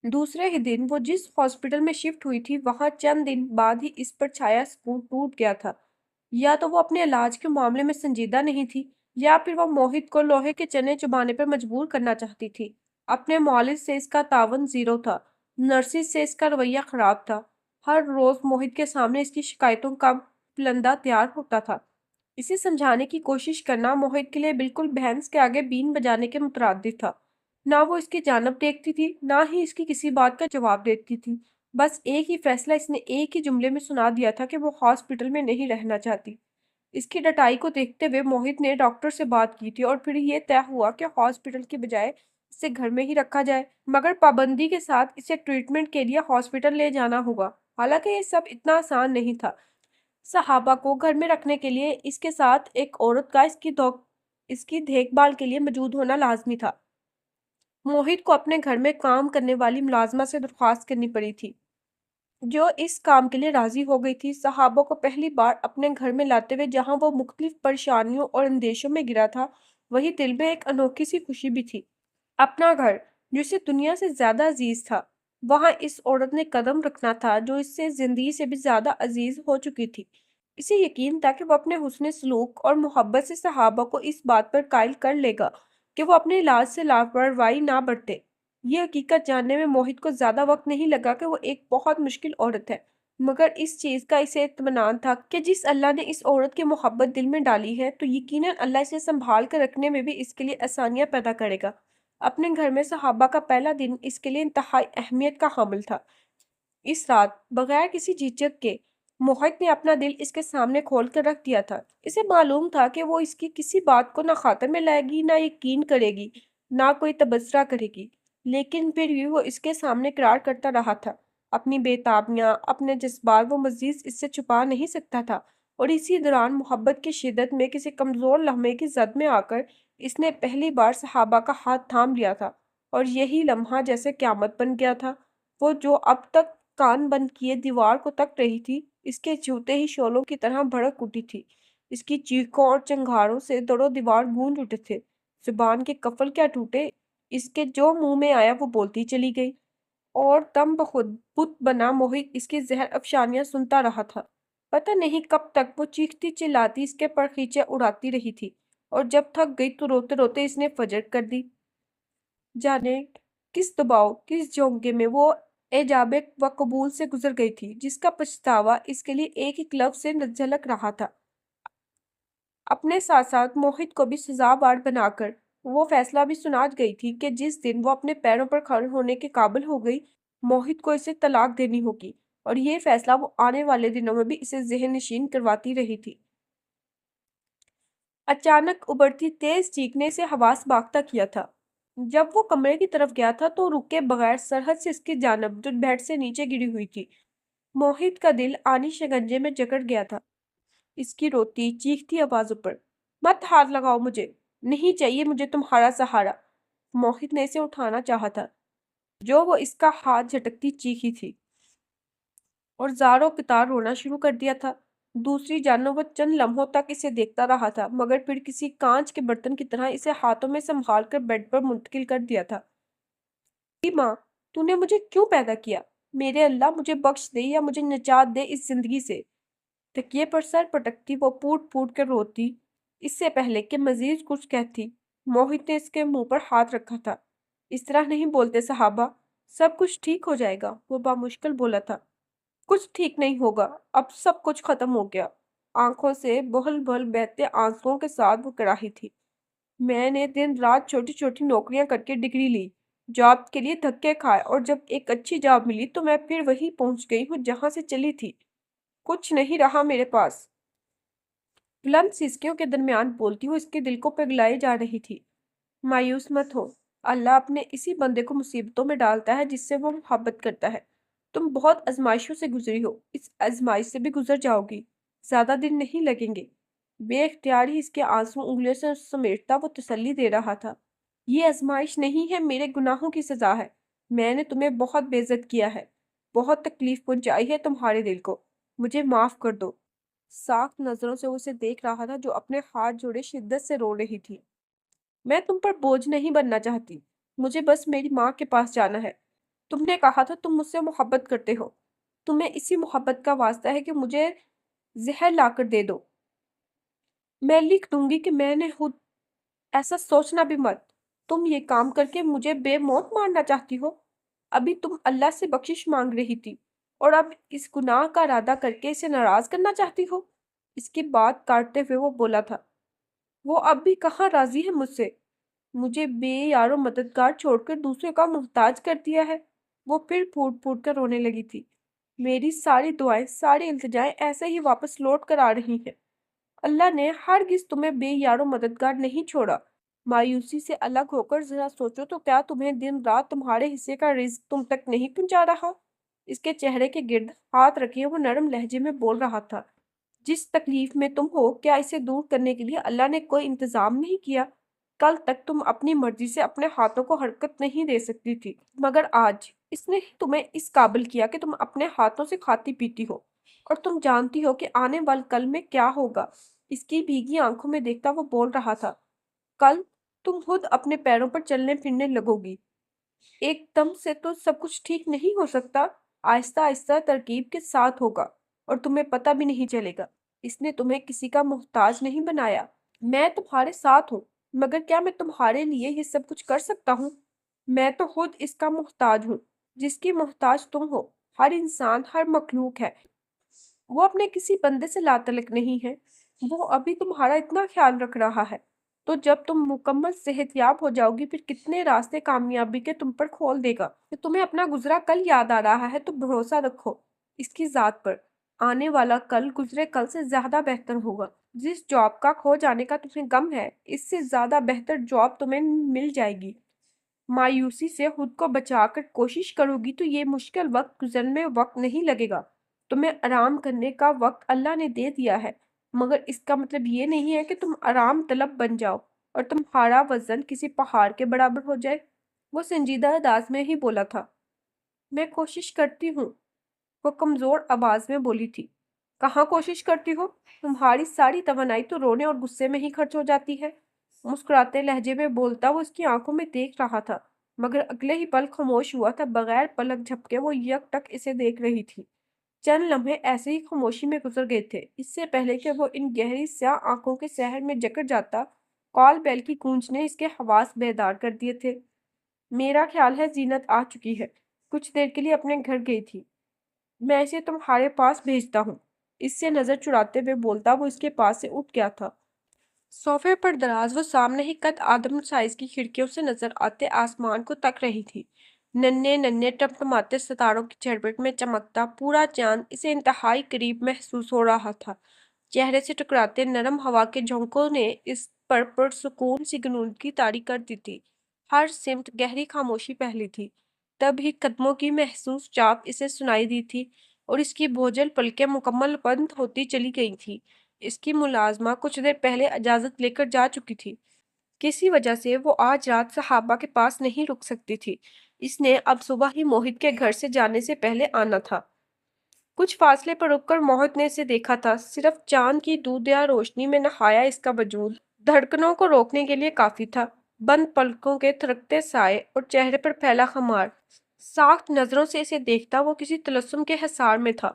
دوسرے ہی دن وہ جس ہاسپٹل میں شفٹ ہوئی تھی، وہاں چند دن بعد ہی اس پر چھایا سکون ٹوٹ گیا تھا۔ یا تو وہ اپنے علاج کے معاملے میں سنجیدہ نہیں تھی، یا پھر وہ موہت کو لوہے کے چنے چبانے پر مجبور کرنا چاہتی تھی۔ اپنے معالج سے اس کا تعاون زیرو تھا، نرسز سے اس کا رویہ خراب تھا۔ ہر روز موہت کے سامنے اس کی شکایتوں کا پلندہ تیار ہوتا تھا۔ اسے سمجھانے کی کوشش کرنا موہت کے لیے بالکل بھینس کے آگے بین بجانے کے مترادف تھا۔ نہ وہ اس کی جانب دیکھتی تھی، نہ ہی اس کی کسی بات کا جواب دیتی تھی۔ بس ایک ہی فیصلہ اس نے ایک ہی جملے میں سنا دیا تھا کہ وہ ہاسپٹل میں نہیں رہنا چاہتی۔ اس کی ڈٹائی کو دیکھتے ہوئے موہت نے ڈاکٹر سے بات کی تھی، اور پھر یہ طے ہوا کہ ہاسپٹل کے بجائے اسے گھر میں ہی رکھا جائے، مگر پابندی کے ساتھ اسے ٹریٹمنٹ کے لیے ہاسپٹل لے جانا ہوگا۔ حالانکہ یہ سب اتنا آسان نہیں تھا۔ صحابہ کو گھر میں رکھنے کے لیے اس کے ساتھ ایک عورت کا اس کی دیکھ بھال کے لیے موجود ہونا لازمی تھا۔ موہت کو اپنے گھر میں کام کرنے والی ملازمہ سے درخواست کرنی پڑی تھی، جو اس کام کے لیے راضی ہو گئی تھی۔ صحابہ کو پہلی بار اپنے گھر میں لاتے ہوئے جہاں وہ مختلف پریشانیوں اور اندیشوں میں گرا تھا، وہی دل میں ایک انوکھی سی خوشی بھی تھی۔ اپنا گھر، جو اسے دنیا سے زیادہ عزیز تھا، وہاں اس عورت نے قدم رکھنا تھا جو اس سے زندگی سے بھی زیادہ عزیز ہو چکی تھی۔ اسے یقین تھا کہ وہ اپنے حسن سلوک اور محبت سے صحابہ کو اس بات پر قائل کر لے گا کہ وہ اپنے علاج سے لاپرواہی نہ برتے۔ یہ حقیقت جاننے میں موہت کو زیادہ وقت نہیں لگا کہ وہ ایک بہت مشکل عورت ہے، مگر اس چیز کا اسے اطمینان تھا کہ جس اللہ نے اس عورت کی محبت دل میں ڈالی ہے، تو یقیناً اللہ اسے سنبھال کر رکھنے میں بھی اس کے لیے آسانیاں پیدا کرے گا۔ اپنے گھر میں صحابہ کا پہلا دن اس کے لیے انتہائی اہمیت کا حامل تھا۔ اس رات بغیر کسی جھجک کے موہت نے اپنا دل اس کے سامنے کھول کر رکھ دیا تھا۔ اسے معلوم تھا کہ وہ اس کی کسی بات کو نہ خاطر میں لائے گی، نہ یقین کرے گی، نہ کوئی تبصرہ کرے گی، لیکن پھر بھی وہ اس کے سامنے اقرار کرتا رہا تھا۔ اپنی بے تابیاں، اپنے جذبات وہ مزید اس سے چھپا نہیں سکتا تھا، اور اسی دوران محبت کی شدت میں کسی کمزور لمحے کی زد میں آ کر اس نے پہلی بار صحابہ کا ہاتھ تھام لیا تھا، اور یہی لمحہ جیسے قیامت بن گیا تھا۔ وہ جو اب تک کان بند کیے دیوار کو تک رہی تھی، اس کے چھوتے ہی شعلوں کی طرح بھڑک اٹھی تھی۔ اس کی چیخوں اور چنگھاڑوں سے در و دیوار گونج اٹھے تھے۔ زبان کے قفل کیا ٹوٹے، اس کے جو منہ میں آیا وہ بولتی چلی گئی اور دم بخود بت بنا موہت اس کی زہر افشانیاں سنتا رہا تھا۔ پتہ نہیں کب تک وہ چیختی چلاتی اس کے پر کھینچے اڑاتی رہی تھی اور جب تھک گئی تو روتے روتے اس نے فجر کر دی۔ جانے کس دباؤ کس جھونکے میں وہ ایجاب و قبول سے گزر گئی تھی جس کا پچھتاوا اس کے لیے ایک ایک لفظ سے جھلک رہا تھا۔ اپنے ساتھ ساتھ موہت کو بھی سزاوار بنا کر وہ فیصلہ بھی سنا گئی تھی کہ جس دن وہ اپنے پیروں پر کھڑے ہونے کے قابل ہو گئی موہت کو اسے طلاق دینی ہوگی، اور یہ فیصلہ وہ آنے والے دنوں میں بھی اسے ذہن نشین کرواتی رہی تھی۔ اچانک ابھرتی تیز چیخنے سے حواس باختہ کیا تھا۔ جب وہ کمرے کی طرف گیا تھا تو رکے بغیر سرحد سے اس کی جانب جو بیڈ سے نیچے گری ہوئی تھی۔ موہت کا دل آنی شکنجے میں جکڑ گیا تھا۔ اس کی روتی چیختی آوازوں پر مت ہاتھ لگاؤ، مجھے نہیں چاہیے مجھے تمہارا سہارا۔ موہت نے اسے اٹھانا چاہا تھا جو وہ اس کا ہاتھ جھٹکتی چیخی تھی اور زاروں قطار رونا شروع کر دیا تھا۔ دوسری جانب وہ چند لمحوں تک اسے دیکھتا رہا تھا مگر پھر کسی کانچ کے برتن کی طرح اسے ہاتھوں میں سنبھال کر بیڈ پر منتقل کر دیا تھا۔ ماں، تو نے مجھے کیوں پیدا کیا؟ میرے اللہ مجھے بخش دے یا مجھے نجات دے اس زندگی سے۔ تکیے پر سر پٹکتی وہ پھوٹ پھوٹ کر روتی اس سے پہلے کہ مزید کچھ کہتی موہت نے اس کے منہ پر ہاتھ رکھا تھا۔ اس طرح نہیں بولتے صحابہ، سب کچھ ٹھیک ہو جائے گا، وہ بامشکل بولا تھا۔ کچھ ٹھیک نہیں ہوگا، اب سب کچھ ختم ہو گیا۔ آنکھوں سے بہل بہل بہتے آنسوؤں کے ساتھ وہ کراہی تھی۔ میں نے دن رات چھوٹی چھوٹی نوکریاں کر کے ڈگری لی، جاب کے لیے دھکے کھائے اور جب ایک اچھی جاب ملی تو میں پھر وہی پہنچ گئی ہوں جہاں سے چلی تھی۔ کچھ نہیں رہا میرے پاس۔ بلند سسکیوں کے درمیان بولتی ہوئی اس کے دل کو پگھلائے جا رہی تھی۔ مایوس مت ہو، اللہ اپنے اسی بندے کو مصیبتوں میں ڈالتا ہے جس سے وہ محبت کرتا ہے۔ تم بہت آزمائشوں سے گزری ہو، اس آزمائش سے بھی گزر جاؤ گی، زیادہ دن نہیں لگیں گے۔ بے اختیار ہی اس کے آنسو انگلیوں سے سمیٹتا وہ تسلی دے رہا تھا۔ یہ آزمائش نہیں ہے، میرے گناہوں کی سزا ہے۔ میں نے تمہیں بہت بے عزت کیا ہے، بہت تکلیف پہنچائی ہے تمہارے دل کو، مجھے معاف کر دو۔ ساخت نظروں سے اسے دیکھ رہا تھا جو اپنے ہاتھ جوڑے شدت سے رو رہی تھی۔ میں تم پر بوجھ نہیں بننا چاہتی، مجھے بس میری ماں کے پاس جانا ہے۔ تم نے کہا تھا تم مجھ سے محبت کرتے ہو، تمہیں اسی محبت کا واسطہ ہے کہ مجھے زہر لا کر دے دو۔ میں لکھ دوں گی کہ میں نے خود ایسا سوچنا بھی مت۔ تم یہ کام کر کے مجھے بے موت مارنا چاہتی ہو۔ ابھی تم اللہ سے بخشش مانگ رہی تھی اور اب اس گناہ کا ارادہ کر کے اسے ناراض کرنا چاہتی ہو۔ اس کی بات کاٹتے ہوئے وہ بولا تھا، وہ اب بھی کہاں راضی ہے مجھ سے؟ مجھے بے یار و مددگار چھوڑ کر دوسرے کا محتاج کر دیا ہے۔ وہ پھر پھوٹ پھوٹ کر رونے لگی تھی۔ میری ساری دعائیں ساری التجائیں ایسے ہی واپس لوٹ کر آ رہی ہیں۔ اللہ نے ہرگز تمہیں بے یار و مددگار نہیں چھوڑا۔ مایوسی سے الگ ہو کر ذرا سوچو تو کیا تمہیں دن رات تمہارے حصے کا رزق تم تک نہیں پہنچا رہا؟ اس کے چہرے کے گرد ہاتھ رکھے وہ نرم لہجے میں بول رہا تھا، جس تکلیف میں تم ہو کیا اسے دور کرنے کے لیے اللہ نے کوئی انتظام نہیں کیا؟ کل تک تم اپنی مرضی سے اپنے ہاتھوں کو حرکت نہیں دے سکتی تھی مگر آج اس نے تمہیں اس قابل کیا کہ تم اپنے ہاتھوں سے کھاتی پیتی ہو اور تم جانتی ہو کہ آنے والے کل میں کیا ہوگا۔ اس کی بھیگی آنکھوں میں دیکھتا وہ بول رہا تھا، کل تم خود اپنے پیروں پر چلنے پھرنے لگو گی۔ ایک دم سے تو سب کچھ ٹھیک نہیں ہو سکتا، آہستہ آہستہ ترکیب کے ساتھ ہوگا اور تمہیں پتہ بھی نہیں چلے گا۔ اس نے تمہیں کسی کا محتاج نہیں بنایا۔ میں تمہارے ساتھ ہوں مگر کیا میں تمہارے لیے یہ سب کچھ کر سکتا ہوں؟ میں تو خود اس کا محتاج ہوں جس کی محتاج تم ہو۔ ہر انسان ہر مخلوق ہے، وہ اپنے کسی بندے سے لا تعلق نہیں ہے۔ وہ ابھی تمہارا اتنا خیال رکھ رہا ہے تو جب تم مکمل صحت یاب ہو جاؤ گی پھر کتنے راستے کامیابی کے تم پر کھول دے گا۔ کہ تمہیں اپنا گزرا کل یاد آ رہا ہے تو بھروسہ رکھو اس کی ذات پر، آنے والا کل گزرے کل سے زیادہ بہتر ہوگا۔ جس جاب کا کھو جانے کا تمہیں غم ہے اس سے زیادہ بہتر جاب تمہیں مل جائے گی۔ مایوسی سے خود کو بچا کر کوشش کرو گی تو یہ مشکل وقت گزرنے میں وقت نہیں لگے گا۔ تمہیں آرام کرنے کا وقت اللہ نے دے دیا ہے مگر اس کا مطلب یہ نہیں ہے کہ تم آرام طلب بن جاؤ اور تمہارا وزن کسی پہاڑ کے برابر ہو جائے۔ وہ سنجیدہ انداز میں ہی بولا تھا، میں کوشش کرتی ہوں، وہ کمزور آواز میں بولی تھی۔ کہاں کوشش کرتی ہو؟ تمہاری ساری توانائی تو رونے اور غصے میں ہی خرچ ہو جاتی ہے۔ مسکراتے لہجے میں بولتا وہ اس کی آنکھوں میں دیکھ رہا تھا، مگر اگلے ہی پل خاموش ہوا تھا۔ بغیر پلک جھپکے وہ یک ٹک اسے دیکھ رہی تھی۔ چند لمحے ایسے ہی خاموشی میں گزر گئے تھے، اس سے پہلے کہ وہ ان گہری سیاہ آنکھوں کے سحر میں جکڑ جاتا۔ کال بیل کی گونج نے اس کے حواس بیدار کر دیے تھے۔ میرا خیال ہے زینت آ چکی ہے، کچھ دیر کے لیے اپنے گھر گئی تھی، میں اسے تمہارے پاس بھیجتا ہوں۔ اس سے نظر چراتے ہوئے بولتا وہ اس کے پاس سے اٹھ گیا تھا۔ صوفے پر دراز وہ سامنے ہی قد آدم سائز کی کھڑکیوں سے نظر آتے آسمان کو تک رہی تھی۔ ننھے ننھے ٹمٹماتے ستاروں کی چربٹ میں چمکتا پورا چاند اسے انتہائی قریب محسوس ہو رہا تھا۔ چہرے سے ٹکراتے نرم ہوا کے جھونکوں نے اس پر پرسکون سی غنودگی طاری کر دی تھی۔ ہر سمت گہری خاموشی پھیلی تھی۔ تب ہی قدموں کی محسوس چاپ اسے سنائی دی تھی اور اس کی بوجھل پلکیں مکمل بند ہوتی چلی گئی تھیں۔ اس کی ملازمہ کچھ دیر پہلے اجازت لے کر جا چکی تھی۔ کسی وجہ سے وہ آج رات صحابہ کے پاس نہیں رک سکتی تھی۔ اس نے اب صبح ہی موہت کے گھر سے جانے سے پہلے آنا تھا۔ کچھ فاصلے پر رک کر موہت نے اسے دیکھا تھا۔ صرف چاند کی دودھیا روشنی میں نہایا اس کا وجود دھڑکنوں کو روکنے کے لیے کافی تھا۔ بند پلکوں کے تھرکتے سائے اور چہرے پر پھیلا خمار، ساخت نظروں سے اسے دیکھتا وہ کسی طلسم کے حصار میں تھا۔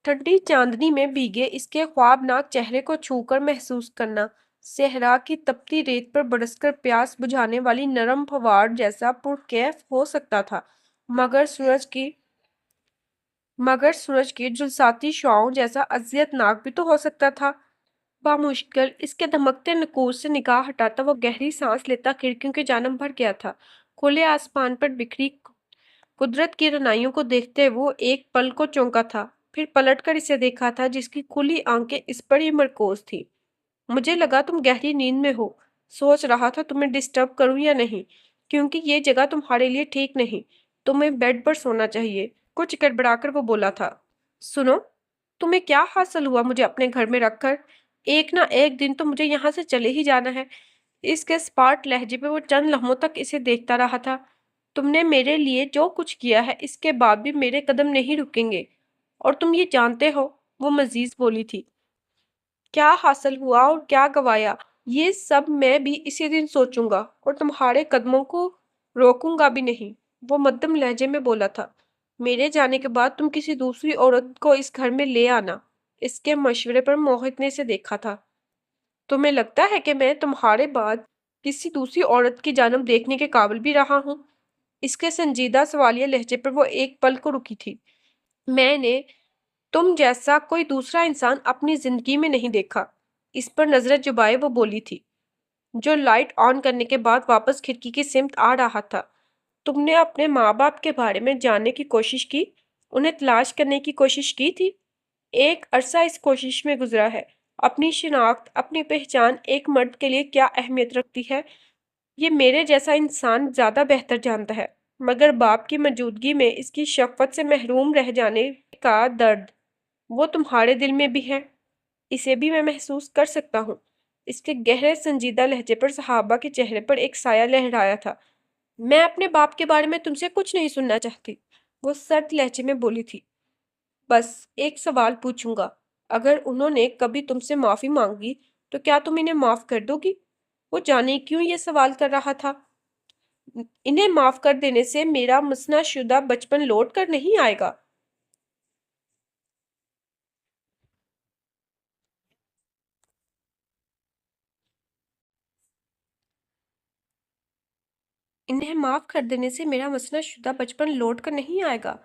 ٹھنڈی چاندنی میں بھیگے اس کے خوابناک چہرے کو چھو کر محسوس کرنا، صحرا کی تپتی ریت پر برس کر پیاس بجھانے والی نرم پھوار جیسا پرکیف ہو سکتا تھا، مگر سورج کی جھلساتی شعاعوں جیسا اذیت ناک بھی تو ہو سکتا تھا۔ بامشکل اس کے دھمکتے نکوز سے نگاہ ہٹاتا وہ گہری سانس لیتا کھڑکیوں کی جانب بڑھ گیا تھا۔ کھلے آسمان پر بکھری قدرت کی رنائیوں کو دیکھتے وہ ایک پل کو چونکا تھا، پھر پلٹ کر اسے دیکھا تھا جس کی کھلی آنکھیں اس پر ہی مرکوز تھی۔ مجھے لگا تم گہری نیند میں ہو، سوچ رہا تھا تمہیں ڈسٹرب کروں یا نہیں، کیونکہ یہ جگہ تمہارے لیے ٹھیک نہیں، تمہیں بیڈ پر سونا چاہیے، کچھ گڑبڑا کر وہ بولا تھا۔ سنو، تمہیں کیا حاصل ہوا مجھے اپنے گھر میں رکھ کر؟ ایک نہ ایک دن تو مجھے یہاں سے چلے ہی جانا ہے۔ اس کے سپاٹ لہجے پہ وہ چند لمحوں تک اسے دیکھتا رہا تھا۔ تم نے میرے لیے جو کچھ کیا ہے اس کے بعد بھی میرے قدم نہیں رکیں گے، اور تم یہ جانتے ہو، وہ مزید بولی تھی۔ کیا حاصل ہوا اور کیا گوایا، یہ سب میں بھی اسی دن سوچوں گا، اور تمہارے قدموں کو روکوں گا بھی نہیں، وہ مدھم لہجے میں بولا تھا۔ میرے جانے کے بعد تم کسی دوسری عورت کو اس گھر میں لے آنا۔ اس کے مشورے پر موہت نے اسے دیکھا تھا۔ تمہیں لگتا ہے کہ میں تمہارے بعد کسی دوسری عورت کی جانب دیکھنے کے قابل بھی رہا ہوں؟ اس کے سنجیدہ سوالیہ لہجے پر وہ ایک پل کو رکی تھی۔ میں نے تم جیسا کوئی دوسرا انسان اپنی زندگی میں نہیں دیکھا، اس پر نظریں جبائے وہ بولی تھی، جو لائٹ آن کرنے کے بعد واپس کھڑکی کی سمت آ رہا تھا۔ تم نے اپنے ماں باپ کے بارے میں جاننے کی کوشش کی، انہیں تلاش کرنے کی کوشش کی تھی؟ ایک عرصہ اس کوشش میں گزرا ہے۔ اپنی شناخت، اپنی پہچان ایک مرد کے لیے کیا اہمیت رکھتی ہے، یہ میرے جیسا انسان زیادہ بہتر جانتا ہے، مگر باپ کی موجودگی میں اس کی شفقت سے محروم رہ جانے کا درد، وہ تمہارے دل میں بھی ہے، اسے بھی میں محسوس کر سکتا ہوں۔ اس کے گہرے سنجیدہ لہجے پر صحابہ کے چہرے پر ایک سایہ لہرایا تھا۔ میں اپنے باپ کے بارے میں تم سے کچھ نہیں سننا چاہتی، وہ سرد لہجے میں بولی تھی۔ بس ایک سوال پوچھوں گا، اگر انہوں نے کبھی تم سے معافی مانگی تو کیا تم انہیں معاف کر دو گی؟ وہ جانے کیوں یہ سوال کر رہا تھا۔ انہیں معاف کر دینے سے میرا مسنہ شدہ بچپن لوٹ کر نہیں آئے گا۔ انہیں معاف کر دینے سے میرا مسنہ شدہ بچپن لوٹ کر نہیں آئے گا،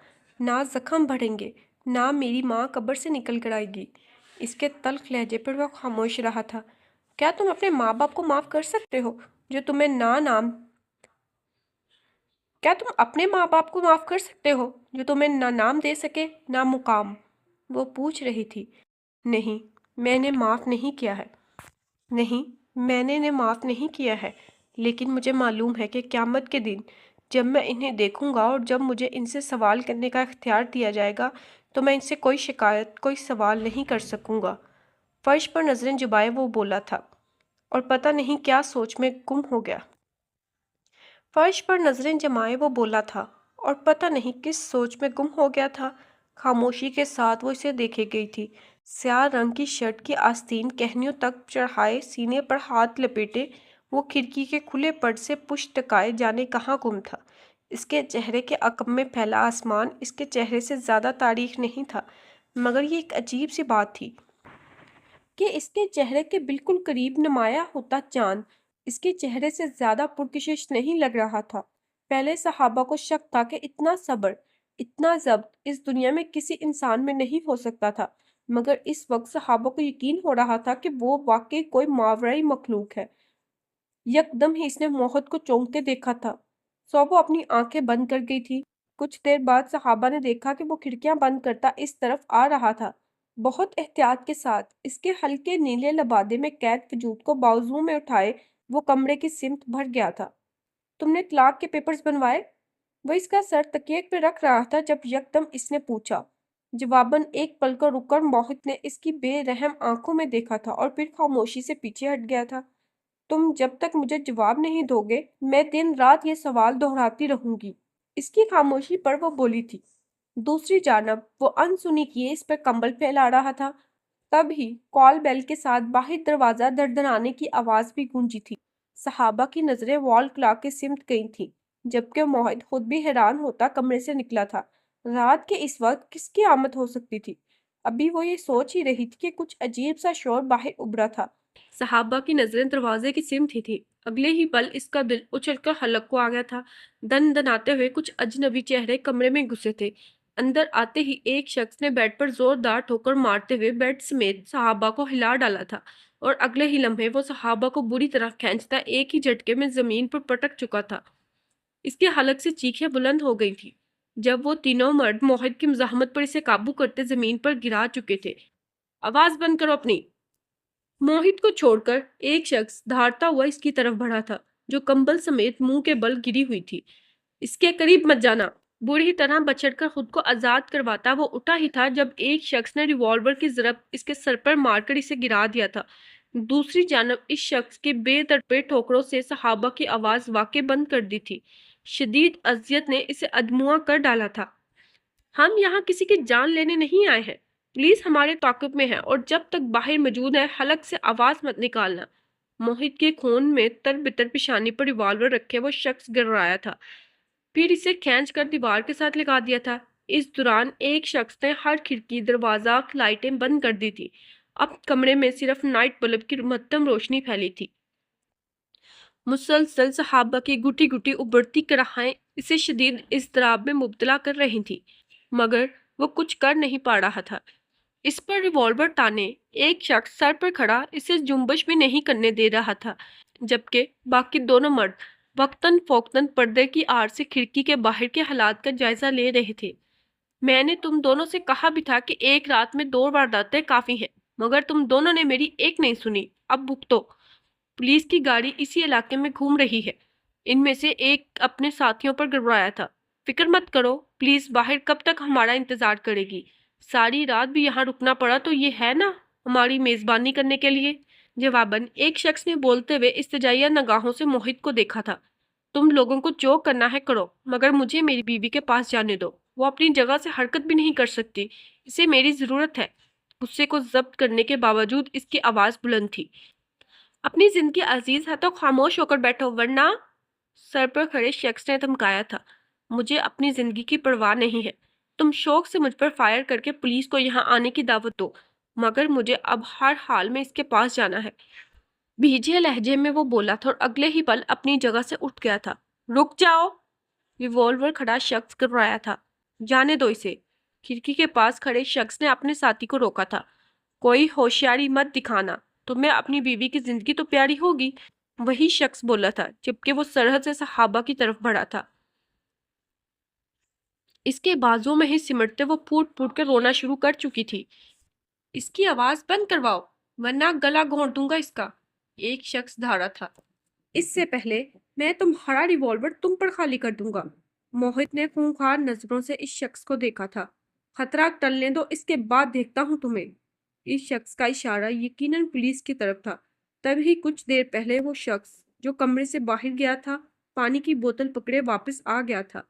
نہ زخم بڑھیں گے، نہ میری ماں قبر سے نکل کر آئے گی۔ اس کے تلخ لہجے پر وہ خاموش رہا تھا۔ کیا تم اپنے ماں باپ کو معاف کر سکتے ہو جو تمہیں کیا تم اپنے ماں باپ کو معاف کر سکتے ہو جو تمہیں نہ نام دے سکے نہ مقام؟ وہ پوچھ رہی تھی۔ نہیں، میں نے معاف نہیں کیا ہے۔ نہیں، میں نے انہیں معاف نہیں کیا ہے، لیکن مجھے معلوم ہے کہ قیامت کے دن جب میں انہیں دیکھوں گا اور جب مجھے ان سے سوال کرنے کا اختیار دیا جائے گا تو میں ان سے کوئی شکایت، کوئی سوال نہیں کر سکوں گا۔ فرش پر نظریں جبائے وہ بولا تھا، اور پتہ نہیں کیا سوچ میں گم ہو گیا۔ فرش پر نظریں جمائے وہ بولا تھا، اور پتہ نہیں کس سوچ میں گم ہو گیا تھا۔ خاموشی کے ساتھ وہ اسے دیکھے گئی تھی۔ سیاہ رنگ کی شرٹ کی آستین کہنیوں تک چڑھائے، سینے پر ہاتھ لپیٹے، وہ کھڑکی کے کھلے پرد سے پشت ٹکائے جانے کہاں گم تھا۔ اس کے چہرے کے عقب میں پھیلا آسمان اس کے چہرے سے زیادہ تاریک نہیں تھا، مگر یہ ایک عجیب سی بات تھی کہ اس کے چہرے کے بالکل قریب نمایاں ہوتا چاند اس کے چہرے سے زیادہ پرکشش نہیں لگ رہا تھا۔ پہلے صحابہ کو شک تھا کہ اتنا صبر، اتنا ضبط اس دنیا میں کسی انسان میں نہیں ہو سکتا تھا، مگر اس وقت صحابہ کو یقین ہو رہا تھا کہ وہ واقعی کوئی ماورئی مخلوق ہے۔ یکدم ہی اس نے موحد کو چونکتے دیکھا تھا، سو وہ اپنی آنکھیں بند کر گئی تھی۔ کچھ دیر بعد صحابہ نے دیکھا کہ وہ کھڑکیاں بند کرتا اس طرف آ رہا تھا، بہت احتیاط کے ساتھ۔ اس کے ہلکے نیلے لبادے میں قید وجود کو بازو میں اٹھائے وہ کمرے کی سمت بھر گیا تھا۔ تم نے طلاق کے پیپرز بنوائے؟ وہ اس کا سر تکیے پہ رکھ رہا تھا جب یکدم اس نے پوچھا۔ جواباً ایک پل کو رک کر موحد نے اس کی بے رحم آنکھوں میں دیکھا تھا اور پھر خاموشی سے پیچھے ہٹ گیا تھا۔ تم جب تک مجھے جواب نہیں دو گے میں دن رات یہ سوال دہراتی رہوں گی۔ اس کی خاموشی پر وہ بولی تھی۔ دوسری جانب وہ انسنی کیے اس پر کمبل پھیلا رہا تھا۔ تب ہی کال بیل کے ساتھ باہر دروازہ دڑدڑانے کی آواز بھی گونجی تھی۔ صحابہ کی نظریں وال کلاک کی سمت گئی تھیں، جبکہ موحد خود بھی حیران ہوتا کمرے سے نکلا تھا۔ رات کے اس وقت کس کی آمد ہو سکتی تھی؟ ابھی وہ یہ سوچ ہی رہی تھی کہ کچھ عجیب سا شور باہر ابھرا تھا۔ صحابہ کی نظریں دروازے کی سمت ہی تھی۔ اگلے ہی پل اس کا دل اچھل کر حلق کو آ گیا تھا۔ دن دناتے ہوئے کچھ اجنبی چہرے کمرے میں گھسے تھے۔ اندر آتے ہی ایک شخص نے بیڈ پر زوردار ٹھوکر مارتے ہوئے بیڈ سمیت صحابہ کو ہلا ڈالا تھا، اور اگلے ہی لمحے وہ صحابہ کو بری طرح کھینچتا ایک ہی جھٹکے میں زمین پر پٹک چکا تھا۔ اس کے حلق سے چیخیں بلند ہو گئی تھی جب وہ تینوں مرد موحد کی مزاحمت پر اسے قابو کرتے زمین پر گرا چکے تھے۔ آواز بند کرو اپنی! موحد کو چھوڑ کر ایک شخص دھاڑتا ہوا اس کی طرف بڑھا تھا، جو کمبل سمیت منہ کے بل گری ہوئی تھی۔ اس کے قریب مت جانا! بری طرح بچھڑ کر خود کو آزاد کرواتا وہ اٹھا ہی تھا جب ایک شخص نے ریوالور کی ضرب اس کے سر پر مار کر اسے گرا دیا تھا۔ دوسری جانب اس شخص کے بے تڑپے ٹھوکروں سے صحابہ کی آواز واقع بند کر دی تھی۔ شدید اذیت نے اسے ادموا کر ڈالا تھا۔ ہم یہاں کسی کی جان لینے نہیں آئے ہیں، پولیس ہمارے تعاقب میں ہے اور جب تک باہر موجود ہے حلق سے آواز مت نکالنا۔ موحد کے خون میں تر بتر پیشانی پر ریوالور رکھے وہ شخص گڑگڑایا تھا، پھر اسے کھینچ کر دیوار کے ساتھ لگا دیا تھا۔ اس دوران ایک شخص نے ہر کھڑکی، دروازہ، لائٹیں بند کر دی تھی۔ اب کمرے میں صرف نائٹ بلب کی مدھم روشنی پھیلی تھی۔ مسلسل صحابہ کی گھٹی گھٹی ابھرتی کراہیں اسے شدید اضطراب میں مبتلا کر رہی تھیں، مگر وہ کچھ کر نہیں پا رہا تھا۔ اس پر ریوالور تانے ایک شخص سر پر کھڑا اسے جنبش بھی نہیں کرنے دے رہا تھا، جبکہ باقی دونوں مرد وقتاً فوقتاً پردے کی آڑ سے کھڑکی کے باہر کے حالات کا جائزہ لے رہے تھے۔ میں نے تم دونوں سے کہا بھی تھا کہ ایک رات میں 2 وارداتیں کافی ہیں، مگر تم دونوں نے میری ایک نہیں سنی۔ اب بھگتو۔ پولیس کی گاڑی اسی علاقے میں گھوم رہی ہے۔ ان میں سے ایک اپنے ساتھیوں پر گڑگڑایا تھا۔ فکر مت کرو، پولیس باہر کب تک ہمارا انتظار کرے گی؟ ساری رات بھی یہاں رکنا پڑا تو یہ ہے نا ہماری میزبانی کرنے کے لیے۔ جواباً ایک شخص نے بولتے ہوئے استجائیہ نگاہوں سے موحد کو دیکھا تھا۔ تم لوگوں کو جو کرنا ہے کرو، مگر مجھے میری بیوی کے پاس جانے دو۔ وہ اپنی جگہ سے حرکت بھی نہیں کر سکتی، اسے میری ضرورت ہے۔ غصے کو ضبط کرنے کے باوجود اس کی آواز بلند تھی۔ اپنی زندگی عزیز ہے تو خاموش ہو کر بیٹھو، ورنہ… سر پر کھڑے شخص نے دھمکایا تھا۔ مجھے اپنی زندگی کی پرواہ نہیں ہے۔ تم شوق سے مجھ پر فائر کر کے پولیس کو یہاں آنے کی دعوت دو، مگر مجھے اب ہر حال میں اس کے پاس جانا ہے۔ بھیجے لہجے میں وہ بولا تھا اور اگلے ہی پل اپنی جگہ سے اٹھ گیا تھا۔ رک جاؤ! ریوالور کھڑا شخص گھبرایا تھا۔ جانے دو اسے! کھڑکی کے پاس کھڑے شخص نے اپنے ساتھی کو روکا تھا۔ کوئی ہوشیاری مت دکھانا، تمہیں اپنی بیوی کی زندگی تو پیاری ہوگی۔ وہی شخص بولا تھا جبکہ وہ سرحد سے صحابہ کی طرف بڑھا تھا۔ اس کے بازو میں ہی سمٹتے وہ پھوٹ پھوٹ کر رونا شروع کر چکی تھی۔ اس کی آواز بند کرواؤ ورنہ گلا گھونٹ دوں گا اس کا، ایک شخص دھاڑا تھا۔ اس سے پہلے میں تمہارا ریوالور تم پر خالی کر دوں گا۔ موحد نے خونخوار نظروں سے اس شخص کو دیکھا تھا۔ خطرہ ٹلنے دو، اس کے بعد دیکھتا ہوں تمہیں۔ اس شخص کا اشارہ یقیناً پولیس کی طرف تھا۔ تبھی کچھ دیر پہلے وہ شخص جو کمرے سے باہر گیا تھا پانی کی بوتل پکڑے واپس آ گیا تھا۔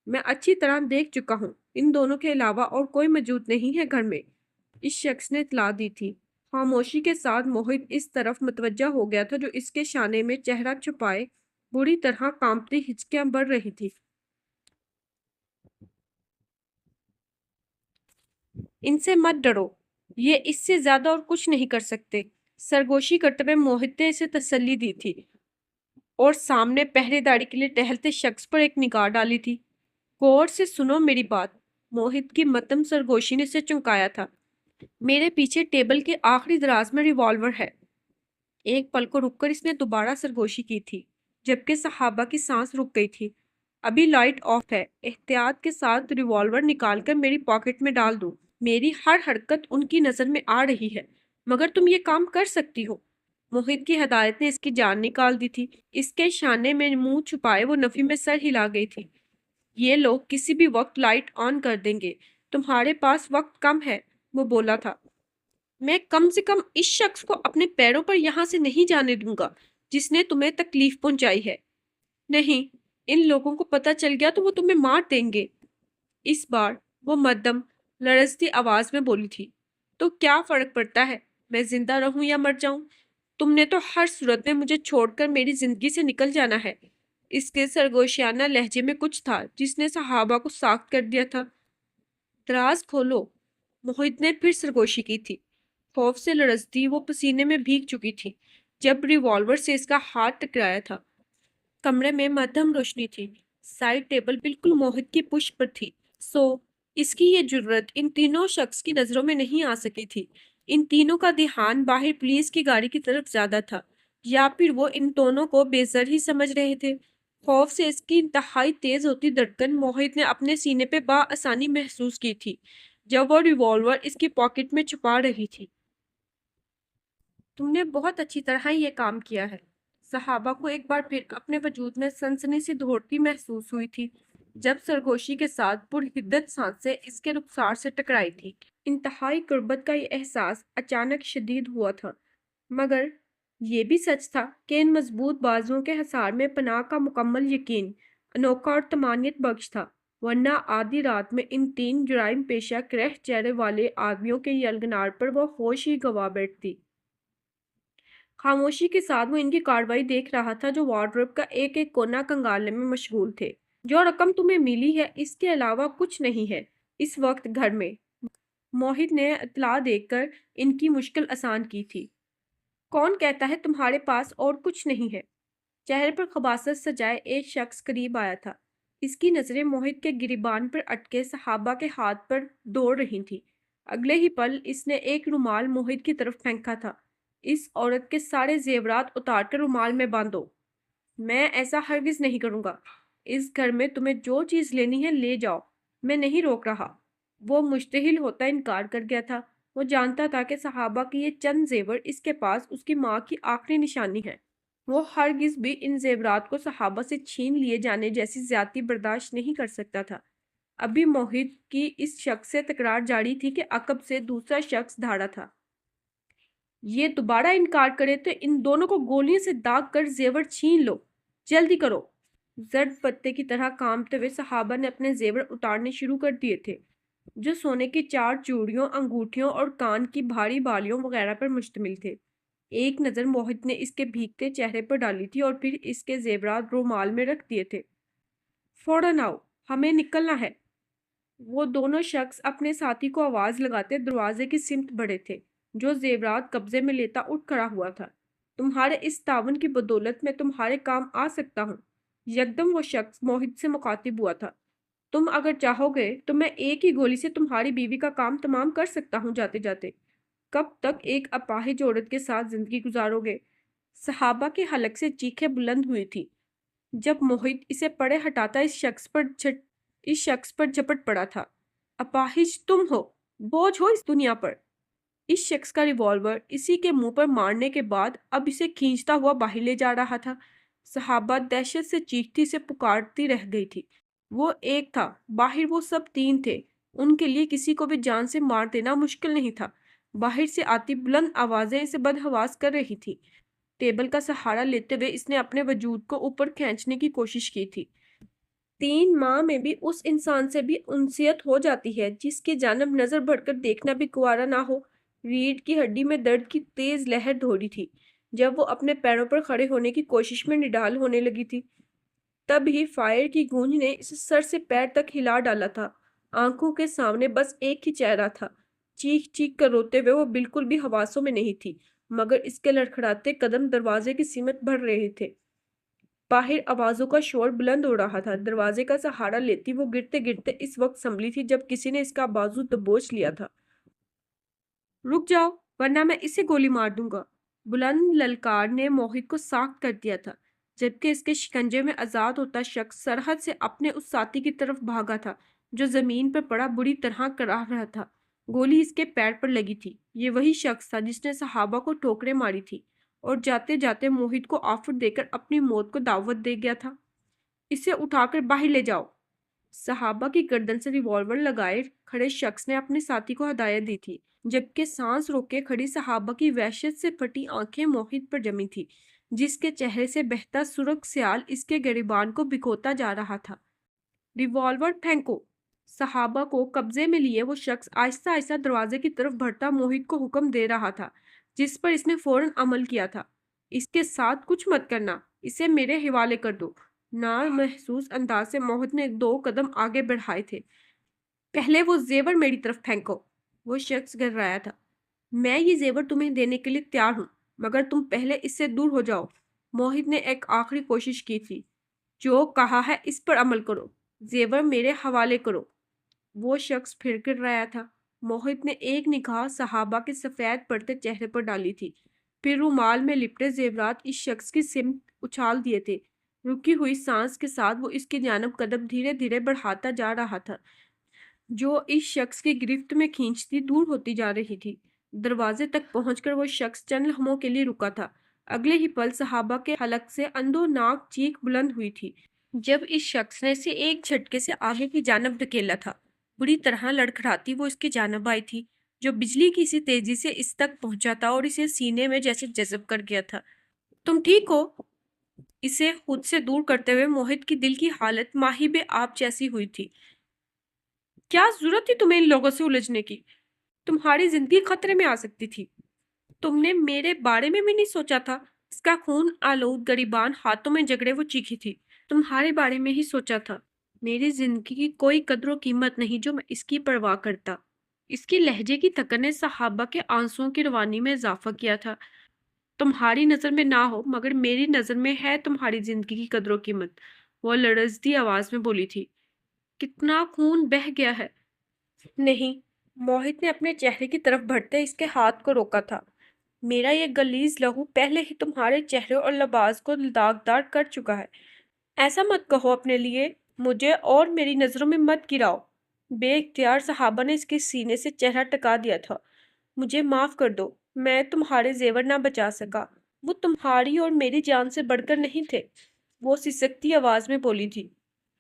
میں اچھی طرح دیکھ چکا ہوں، ان دونوں کے علاوہ اور کوئی موجود نہیں ہے گھر میں، اس شخص نے اطلاع دی تھی۔ خاموشی کے ساتھ موہت اس طرف متوجہ ہو گیا تھا جو اس کے شانے میں چہرہ چھپائے بری طرح کانپتی ہچکیاں بڑھ رہی تھی۔ ان سے مت ڈرو، یہ اس سے زیادہ اور کچھ نہیں کر سکتے، سرگوشی کرتے ہوئے موہت نے اسے تسلی دی تھی اور سامنے پہرے داری کے لیے ٹہلتے شخص پر ایک نگاہ ڈالی تھی۔ غور سے سنو میری بات، موہت کی مدھم سرگوشی نے اسے چونکایا تھا۔ میرے پیچھے ٹیبل کے آخری دراز میں ریوالور ہے۔ ایک پل کو رک کر اس نے دوبارہ سرگوشی کی تھی، جبکہ صحابہ کی سانس رک گئی تھی۔ ابھی لائٹ آف ہے، احتیاط کے ساتھ ریوالور نکال کر میری پاکٹ میں ڈال دوں۔ میری ہر حرکت ان کی نظر میں آ رہی ہے، مگر تم یہ کام کر سکتی ہو۔ موہت کی ہدایت نے اس کی جان نکال دی تھی۔ اس کے شانے میں منہ چھپائے وہ نفی میں سر ہلا گئی تھی۔ یہ لوگ کسی بھی وقت لائٹ آن کر دیں گے، تمہارے پاس وقت کم ہے، وہ بولا تھا۔ میں کم سے کم اس شخص کو اپنے پیروں پر یہاں سے نہیں جانے دوں گا جس نے تمہیں تکلیف پہنچائی ہے۔ نہیں، ان لوگوں کو پتہ چل گیا تو وہ تمہیں مار دیں گے۔ اس بار وہ مدھم لرزتی آواز میں بولی تھی۔ تو کیا فرق پڑتا ہے، میں زندہ رہوں یا مر جاؤں؟ تم نے تو ہر صورت میں مجھے چھوڑ کر میری زندگی سے نکل جانا ہے۔ اس کے سرگوشیانہ لہجے میں کچھ تھا جس نے صحابہ کو ساخت کر دیا تھا۔ دراز کھولو، موہت نے پھر سرگوشی کی تھی۔ خوف سے لرزتی وہ پسینے میں بھیگ چکی تھی جب ریوالور سے اس کا ہاتھ ٹکرایا تھا۔ کمرے میں مدھم روشنی تھی، سائیڈ ٹیبل بالکل موہت کی پشت پر تھی، اس کی یہ جرت ان تینوں شخص کی نظروں میں نہیں آ سکی تھی۔ ان تینوں کا دھیان باہر پولیس کی گاڑی کی طرف زیادہ تھا، یا پھر وہ ان دونوں کو بے زر ہی سمجھ رہے تھے۔ خوف سے اس کی انتہائی تیز ہوتی دھڑکن موہت نے اپنے سینے پہ بآسانی محسوس کی تھی جب وہ ریوالور اس کی پاکٹ میں چھپا رہی تھی۔ تم نے بہت اچھی طرح یہ کام کیا ہے۔ صحابہ کو ایک بار پھر اپنے وجود میں سنسنی سی دھوڑتی محسوس ہوئی تھی جب سرگوشی کے ساتھ پرحدت سانسیں اس کے رخسار سے ٹکرائی تھی۔ انتہائی قربت کا یہ احساس اچانک شدید ہوا تھا، مگر یہ بھی سچ تھا کہ ان مضبوط بازوؤں کے حصار میں پناہ کا مکمل یقین انوکھا اور طمانینت بخش تھا، ورنہ آدھی رات میں ان تین جرائم پیشہ کرہ چہرے والے آدمیوں کے یلغار پر وہ ہوش ہی گنوا بیٹھتی۔ خاموشی کے ساتھ وہ ان کی کارروائی دیکھ رہا تھا جو وارڈروب کا ایک ایک کونا کنگالنے میں مشغول تھے۔ جو رقم تمہیں ملی ہے اس کے علاوہ کچھ نہیں ہے اس وقت گھر میں، موہت نے اطلاع دے کر ان کی مشکل آسان کی تھی۔ کون کہتا ہے تمہارے پاس اور کچھ نہیں ہے؟ چہرے پر خباثت سجائے ایک شخص قریب آیا تھا۔ اس کی نظریں موہت کے گریبان پر اٹکے صحابہ کے ہاتھ پر دوڑ رہی تھیں۔ اگلے ہی پل اس نے ایک رومال موہت کی طرف پھینکا تھا۔ اس عورت کے سارے زیورات اتار کر رومال میں باندھو۔ میں ایسا ہرگز نہیں کروں گا۔ اس گھر میں تمہیں جو چیز لینی ہے لے جاؤ، میں نہیں روک رہا۔ وہ مشتعل ہوتا انکار کر گیا تھا۔ وہ جانتا تھا کہ صحابہ کی یہ چند زیور اس کے پاس اس کی ماں کی آخری نشانی ہے۔ وہ ہرگز بھی ان زیورات کو صحابہ سے چھین لیے جانے جیسی زیادتی برداشت نہیں کر سکتا تھا۔ ابھی موہت کی اس شخص سے تکرار جاری تھی کہ عقب سے دوسرا شخص دھاڑا تھا۔ یہ دوبارہ انکار کرے تو ان دونوں کو گولیوں سے داغ کر زیور چھین لو، جلدی کرو۔ زرد پتے کی طرح کانپتے ہوئے صحابہ نے اپنے زیور اتارنے شروع کر دیے تھے، جو سونے کی 4 چوڑیوں، انگوٹھیوں اور کان کی بھاری بالیوں وغیرہ پر مشتمل تھے۔ ایک نظر موہت نے اس کے بھیگتے چہرے پر ڈالی تھی اور پھر اس کے زیورات رومال میں رکھ دیے تھے۔ فوراً آؤ، ہمیں نکلنا ہے۔ وہ دونوں شخص اپنے ساتھی کو آواز لگاتے دروازے کی سمت بڑھے تھے، جو زیورات قبضے میں لیتا اٹھ کھڑا ہوا تھا۔ تمہارے اس تعاون کی بدولت میں تمہارے کام آ سکتا ہوں۔ یکدم وہ شخص موہت سے مخاطب ہوا تھا۔ تم اگر چاہو گے تو میں ایک ہی گولی سے تمہاری بیوی کا کام تمام کر سکتا ہوں جاتے جاتے۔ کب تک ایک اپاہج عورت کے ساتھ زندگی گزارو گے؟ صحابہ کے حلق سے چیخیں بلند ہوئی تھی جب موہت اسے پڑے ہٹاتا اس شخص پر جھپٹ پڑا تھا۔ اپاہج تم ہو، بوجھ ہو اس دنیا پر۔ اس شخص کا ریوالور اسی کے منہ پر مارنے کے بعد اب اسے کھینچتا ہوا باہر لے جا رہا تھا۔ صحابہ دہشت سے چیختی سے پکارتی رہ گئی تھی۔ وہ ایک تھا، باہر وہ سب 3 تھے۔ ان کے لیے کسی کو بھی جان سے مار دینا مشکل نہیں تھا۔ باہر سے آتی بلند آوازیں اسے بدحواس کر رہی تھی۔ ٹیبل کا سہارا لیتے ہوئے اس نے اپنے وجود کو اوپر کھینچنے کی کوشش کی تھی۔ 3 ماہ میں بھی اس انسان سے بھی انسیت ہو جاتی ہے جس کی جانب نظر بڑھ کر دیکھنا بھی گوارا نہ ہو۔ ریڑھ کی ہڈی میں درد کی تیز لہر دوڑی تھی۔ جب وہ اپنے پیروں پر کھڑے ہونے کی کوشش میں نڈال ہونے لگی تھی، تب ہی فائر کی گونج نے اسے سر سے پیر تک ہلا ڈالا تھا۔ آنکھوں کے سامنے بس ایک ہی چہرہ تھا۔ چیخ چیخ کر روتے ہوئے وہ بالکل بھی حواسوں میں نہیں تھی، مگر اس کے لڑکھڑاتے قدم دروازے کی سمت بڑھ رہے تھے۔ باہر آوازوں کا شور بلند ہو رہا تھا۔ دروازے کا سہارا لیتی وہ گرتے گرتے اس وقت سنبھلی تھی جب کسی نے اس کا بازو دبوچ لیا تھا۔ رک جاؤ ورنہ میں اسے گولی مار دوں گا۔ بلند للکار نے موہت کو ساخت کر دیا تھا، جبکہ اس کے شکنجے میں آزاد ہوتا شخص سرحد سے اپنے اس ساتھی کی طرف بھاگا تھا جو زمین پر پڑا بری طرح کراہ رہا تھا۔ گولی اس کے پیر پر لگی تھی۔ یہ وہی شخص تھا جس نے صحابہ کو ٹھوکریں ماری تھی اور جاتے جاتے موہت کو آفر دے کر اپنی موت کو دعوت دے گیا تھا۔ اسے اٹھا کر باہر لے جاؤ۔ صحابہ کی گردن سے ریوالور لگائے کھڑے شخص نے اپنے ساتھی کو ہدایت دی تھی، جبکہ سانس روکے کھڑی صحابہ کی وحشت سے پھٹی آنکھیں موہت پر جمی تھی، جس کے چہرے سے بہتا سرخ سیال اس کے گریبان کو بھگوتا جا رہا تھا۔ ریوالور پھینکو۔ صحابہ کو قبضے میں لیے وہ شخص آہستہ آہستہ دروازے کی طرف بڑھتا موہت کو حکم دے رہا تھا، جس پر اس نے فوراً عمل کیا تھا۔ اس کے ساتھ کچھ مت کرنا، اسے میرے حوالے کر دو۔ نامحسوس انداز سے موہت نے 2 قدم آگے بڑھائے تھے۔ پہلے وہ زیور میری طرف پھینکو۔ وہ شخص گھبرایا تھا۔ میں یہ زیور تمہیں دینے کے لیے تیار ہوں، مگر تم پہلے اس سے دور ہو جاؤ۔ موہت نے ایک آخری کوشش کی تھی۔ جو کہا ہے اس پر عمل کرو، زیور میرے حوالے کرو۔ وہ شخص پھر گر رہا تھا۔ موہت نے ایک نگاہ صحابہ کے سفید پڑتے چہرے پر ڈالی تھی، پھر رومال میں لپٹے زیورات اس شخص کی سمت اچھال دیے تھے۔ رکی ہوئی سانس کے ساتھ وہ اس کی جانب قدم دھیرے دھیرے بڑھاتا جا رہا تھا، جو اس شخص کی گرفت میں کھینچتی دور ہوتی جا رہی تھی۔ دروازے تک پہنچ کر وہ شخص چند لمحوں کے لیے رکا تھا۔ اگلے ہی پل صحابہ کے حلق سے اندوناک چیخ بلند ہوئی تھی، جب اس شخص نے اسے ایک جھٹکے سے آگے کی جانب دھکیلا تھا۔ بری طرح لڑکھڑاتی وہ اس کی جانب آئی تھی، جو بجلی کی سی تیزی سے اس تک پہنچا تھا اور اسے سینے میں جیسے جذب کر گیا تھا۔ تم ٹھیک ہو؟ اسے خود سے دور کرتے ہوئے موہت کی دل کی حالت ماہی بے آب جیسی ہوئی تھی۔ کیا ضرورت تھی تمہیں ان لوگوں سے الجھنے کی؟ تمہاری زندگی خطرے میں آ سکتی تھی۔ تم نے میرے بارے میں بھی نہیں سوچا تھا؟ اس کا خون آلود گریبان ہاتھوں میں جگڑے وہ چیخی تھی۔ تمہارے بارے میں ہی سوچا تھا۔ میری زندگی کی کوئی قدر و قیمت نہیں جو میں اس کی پرواہ کرتا۔ اس کی لہجے کی تھکن نے صحابہ کے آنسوؤں کی روانی میں اضافہ کیا تھا۔ تمہاری نظر میں نہ ہو مگر میری نظر میں ہے تمہاری زندگی کی قدر و قیمت، وہ لرزتی آواز میں بولی تھی۔ کتنا خون بہہ گیا ہے؟ نہیں، موہت نے اپنے چہرے کی طرف بڑھتے اس کے ہاتھ کو روکا تھا۔ میرا یہ غلیظ لہو پہلے ہی تمہارے چہرے اور لباس کو داغدار کر چکا ہے۔ ایسا مت کہو اپنے لیے، مجھے اور میری نظروں میں مت گراؤ۔ بے اختیار صحابہ نے اس کے سینے سے چہرہ ٹکا دیا تھا۔ مجھے معاف کر دو، میں تمہارے زیور نہ بچا سکا۔ وہ تمہاری اور میری جان سے بڑھ کر نہیں تھے، وہ سسکتی آواز میں بولی تھی۔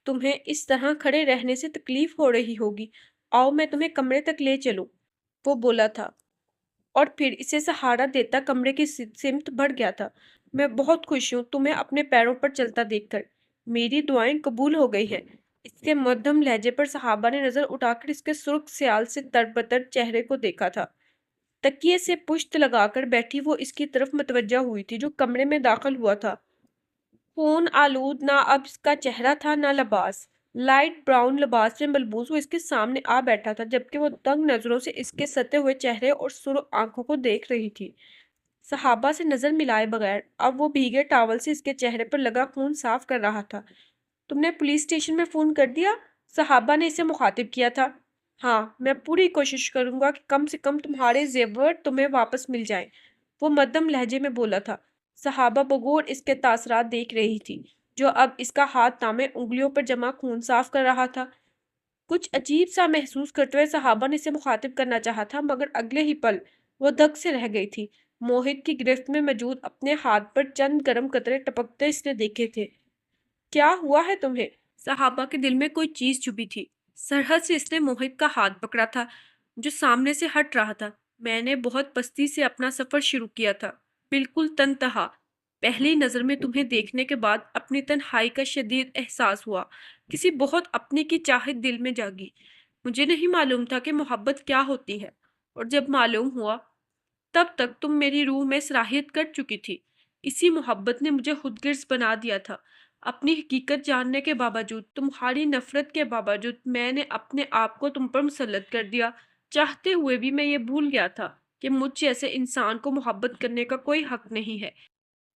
تمہیں اس طرح کھڑے رہنے سے تکلیف ہو رہی ہوگی، آؤ میں تمہیں کمرے تک لے چلوں، وہ بولا تھا، اور پھر اسے سہارا دیتا کمرے کی سمت بڑھ گیا تھا۔ میں بہت خوش ہوں تمہیں اپنے پیروں پر چلتا دیکھ کر، میری دعائیں قبول ہو گئی ہیں۔ اس کے مدھم لہجے پر صحابہ نے نظر اٹھا کر اس کے سرخ سیال سے تربتر چہرے کو دیکھا تھا۔ تکیے سے پشت لگا کر بیٹھی وہ اس کی طرف متوجہ ہوئی تھی جو کمرے میں داخل ہوا تھا۔ خون آلود نہ اب اس کا چہرہ تھا نہ لباس۔ لائٹ براؤن لباس میں ملبوس وہ اس کے سامنے آ بیٹھا تھا، جبکہ وہ تنگ نظروں سے اس کے ستے ہوئے چہرے اور سرخ آنکھوں کو دیکھ رہی تھی۔ صحابہ سے نظر ملائے بغیر اب وہ بھیگے ٹاول سے اس کے چہرے پر لگا خون صاف کر رہا تھا۔ تم نے پولیس اسٹیشن میں فون کر دیا؟ صحابہ نے اسے مخاطب کیا تھا۔ ہاں، میں پوری کوشش کروں گا کہ کم سے کم تمہارے زیور تمہیں واپس مل جائیں، وہ مدھم لہجے میں بولا تھا۔ صحابہ بغور اس کے تاثرات دیکھ رہی تھی، جو اب اس کا ہاتھ تامے انگلیوں پر جمع خون صاف کر رہا تھا۔ کچھ عجیب سا محسوس کرتے ہوئے صحابہ نے اسے مخاطب کرنا چاہا تھا، مگر اگلے ہی پل وہ دھک سے رہ گئی تھی۔ موہت کی گرفت میں موجود اپنے ہاتھ پر چند گرم قطرے ٹپکتے اس نے دیکھے تھے۔ کیا ہوا ہے تمہیں؟ صحابہ کے دل میں کوئی چیز چھپی تھی۔ سرحد سے اس نے موہت کا ہاتھ پکڑا تھا جو سامنے سے ہٹ رہا تھا۔ میں نے بہت پستی سے اپنا سفر شروع کیا تھا، بالکل تنہا۔ پہلی نظر میں تمہیں دیکھنے کے بعد اپنی تنہائی کا شدید احساس ہوا، کسی بہت اپنے کی چاہت دل میں جاگی۔ مجھے نہیں معلوم تھا کہ محبت کیا ہوتی ہے، اور جب معلوم ہوا تب تک تم میری روح میں صلاحیت کر چکی تھی۔ اسی محبت نے مجھے خودغرض بنا دیا تھا۔ اپنی حقیقت جاننے کے باوجود، تمہاری نفرت کے باوجود، میں نے اپنے آپ کو تم پر مسلط کر دیا۔ چاہتے ہوئے بھی میں یہ بھول گیا تھا کہ مجھ جیسے انسان کو محبت کرنے کا کوئی حق نہیں ہے۔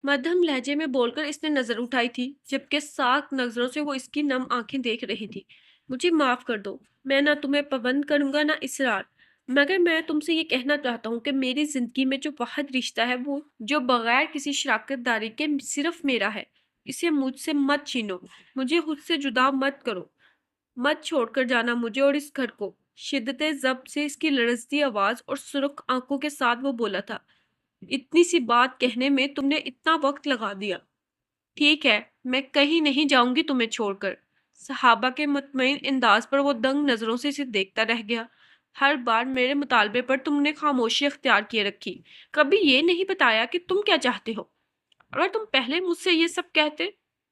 مدھم لہجے میں بول کر اس نے نظر اٹھائی تھی، جبکہ ساکھ نظروں سے وہ اس کی نم آنکھیں دیکھ رہی تھی۔ مجھے معاف کر دو، میں نہ تمہیں پابند کروں گا نہ اصرار، مگر میں تم سے یہ کہنا چاہتا ہوں کہ میری زندگی میں جو واحد رشتہ ہے وہ جو بغیر کسی شراکت داری کے صرف میرا ہے، اسے مجھ سے مت چھینو، مجھے خود سے جدا مت کرو، مت چھوڑ کر جانا مجھے اور اس گھر کو۔ شدت ضبط سے اس کی لرزتی آواز اور سرخ آنکھوں کے ساتھ وہ بولا تھا، اتنی سی بات کہنے میں تم نے اتنا وقت لگا دیا۔ ٹھیک ہے، میں کہیں نہیں جاؤں گی تمہیں چھوڑ کر۔ صحابہ کے مطمئن انداز پر وہ دنگ نظروں سے اسے دیکھتا رہ گیا۔ ہر بار میرے مطالبے پر تم نے خاموشی اختیار کیے رکھی، کبھی یہ نہیں بتایا کہ تم کیا چاہتے ہو۔ اگر تم پہلے مجھ سے یہ سب کہتے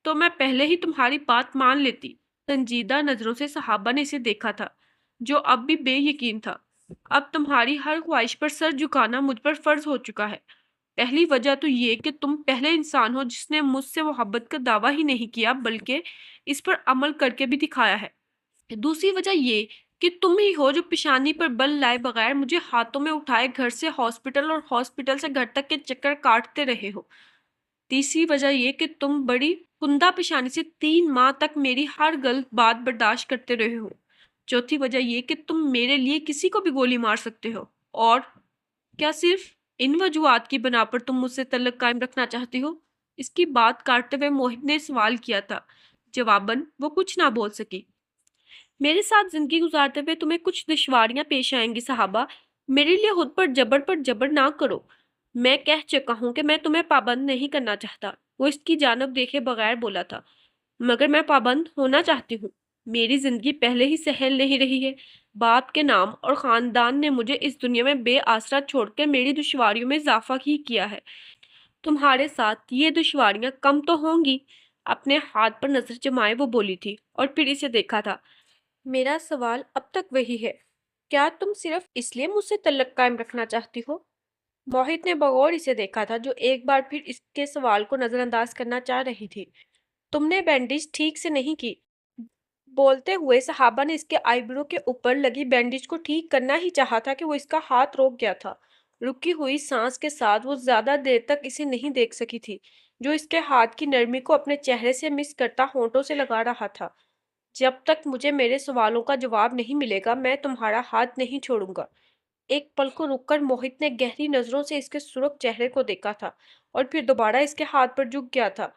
تو میں پہلے ہی تمہاری بات مان لیتی۔ سنجیدہ نظروں سے صحابہ نے اسے دیکھا تھا، جو اب بھی بے یقین تھا۔ اب تمہاری ہر خواہش پر سر جھکانا مجھ پر فرض ہو چکا ہے۔ پہلی وجہ تو یہ کہ تم پہلے انسان ہو جس نے مجھ سے محبت کا دعویٰ ہی نہیں کیا بلکہ اس پر عمل کر کے بھی دکھایا ہے۔ دوسری وجہ یہ کہ تم ہی ہو جو پیشانی پر بل لائے بغیر مجھے ہاتھوں میں اٹھائے گھر سے ہاسپٹل اور ہاسپٹل سے گھر تک کے چکر کاٹتے رہے ہو۔ تیسری وجہ یہ کہ تم بڑی کندہ پیشانی سے 3 ماہ تک میری ہر غلط بات برداشت کرتے رہے ہو۔ چوتھی وجہ یہ کہ تم میرے لیے کسی کو بھی گولی مار سکتے ہو، اور کیا صرف ان وجوہات کی بنا پر تم مجھ سے تعلق قائم رکھنا چاہتی ہو؟ اس کی بات کاٹتے ہوئے موہت نے سوال کیا تھا۔ جواباً وہ کچھ نہ بول سکی۔ میرے ساتھ زندگی گزارتے ہوئے تمہیں کچھ دشواریاں پیش آئیں گی صحابہ، میرے لیے خود پر جبر نہ کرو۔ میں کہہ چکا ہوں کہ میں تمہیں پابند نہیں کرنا چاہتا، وہ اس کی جانب دیکھے بغیر بولا تھا، مگر میں پابند ہونا چاہتی ہوں۔ میری زندگی پہلے ہی سہل نہیں رہی ہے۔ باپ کے نام اور خاندان نے مجھے اس دنیا میں بے آسرا چھوڑ کر میری دشواریوں میں اضافہ ہی کیا ہے۔ تمہارے ساتھ یہ دشواریاں کم تو ہوں گی۔ اپنے ہاتھ پر نظر جمائے وہ بولی تھی اور پھر اسے دیکھا تھا۔ میرا سوال اب تک وہی ہے، کیا تم صرف اس لیے مجھ سے تعلق قائم رکھنا چاہتی ہو؟ موہت نے بغور اسے دیکھا تھا، جو ایک بار پھر اس کے سوال کو نظر انداز کرنا چاہ رہی تھی۔ تم نے بینڈیج ٹھیک سے نہیں کی۔ بولتے ہوئے صحابہ نے اس کے آئی برو کے اوپر لگی بینڈیج کو ٹھیک کرنا ہی چاہا تھا کہ وہ اس کا ہاتھ روک گیا تھا۔ رکی ہوئی سانس کے ساتھ وہ زیادہ دیر تک اسے نہیں دیکھ سکی تھی، جو اس کے ہاتھ کی نرمی کو اپنے چہرے سے مس کرتا ہونٹوں سے لگا رہا تھا۔ جب تک مجھے میرے سوالوں کا جواب نہیں ملے گا میں تمہارا ہاتھ نہیں چھوڑوں گا۔ ایک پل کو رک کر موہت نے گہری نظروں سے اس کے سرخ چہرے کو دیکھا تھا اور پھر دوبارہ اس کے ہاتھ پر جھک گیا تھا۔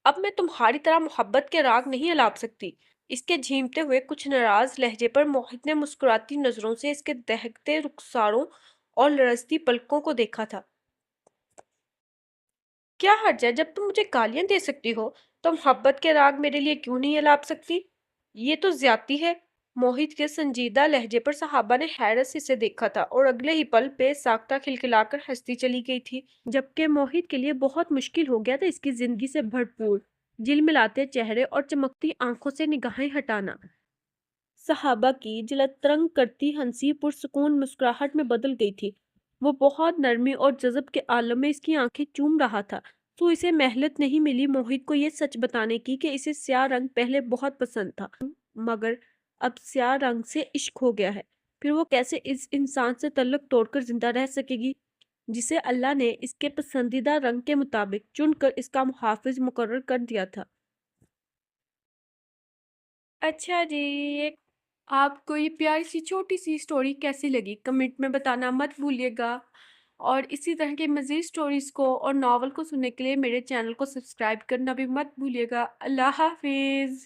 اب میں تمہاری طرح محبت کے راگ نہیں الاپ سکتی۔ اس کے جھیمتے ہوئے کچھ ناراض لہجے پر موہت نے مسکراتی نظروں سے اس کے دہکتے رخساروں اور لرزتی پلکوں کو دیکھا تھا۔ کیا حرج ہے؟ جب تم مجھے گالیاں دے سکتی ہو تو محبت کے راگ میرے لیے کیوں نہیں الاپ سکتی؟ یہ تو زیادتی ہے۔ موہت کے سنجیدہ لہجے پر صحابہ نے حیرت سے اسے دیکھا تھا اور اگلے ہی پل بے ساختہ کھلکھلا کر ہنستی چلی گئی تھی، جبکہ موہت کے لیے بہت مشکل ہو گیا تھا اس کی زندگی سے بھرپور جلملاتے چہرے اور چمکتی آنکھوں سے نگاہیں ہٹانا۔ صحابہ کی جلد ترنگ کرتی ہنسی پرسکون مسکراہٹ میں بدل گئی تھی۔ وہ بہت نرمی اور جذب کے عالم میں اس کی آنکھیں چوم رہا تھا، تو اسے مہلت نہیں ملی موہت کو یہ سچ بتانے کی کہ اسے سیاہ رنگ پہلے بہت پسند تھا، مگر اب سیاہ رنگ سے عشق ہو گیا ہے۔ پھر وہ کیسے اس انسان سے تعلق توڑ کر زندہ رہ سکے گی جسے اللہ نے اس کے پسندیدہ رنگ کے مطابق چن کر اس کا محافظ مقرر کر دیا تھا۔ اچھا جی، آپ کو یہ پیاری سی چھوٹی سی سٹوری کیسی لگی کمنٹ میں بتانا مت بھولیے گا، اور اسی طرح کے مزید سٹوریز کو اور ناول کو سننے کے لیے میرے چینل کو سبسکرائب کرنا بھی مت بھولیے گا۔ اللہ حافظ۔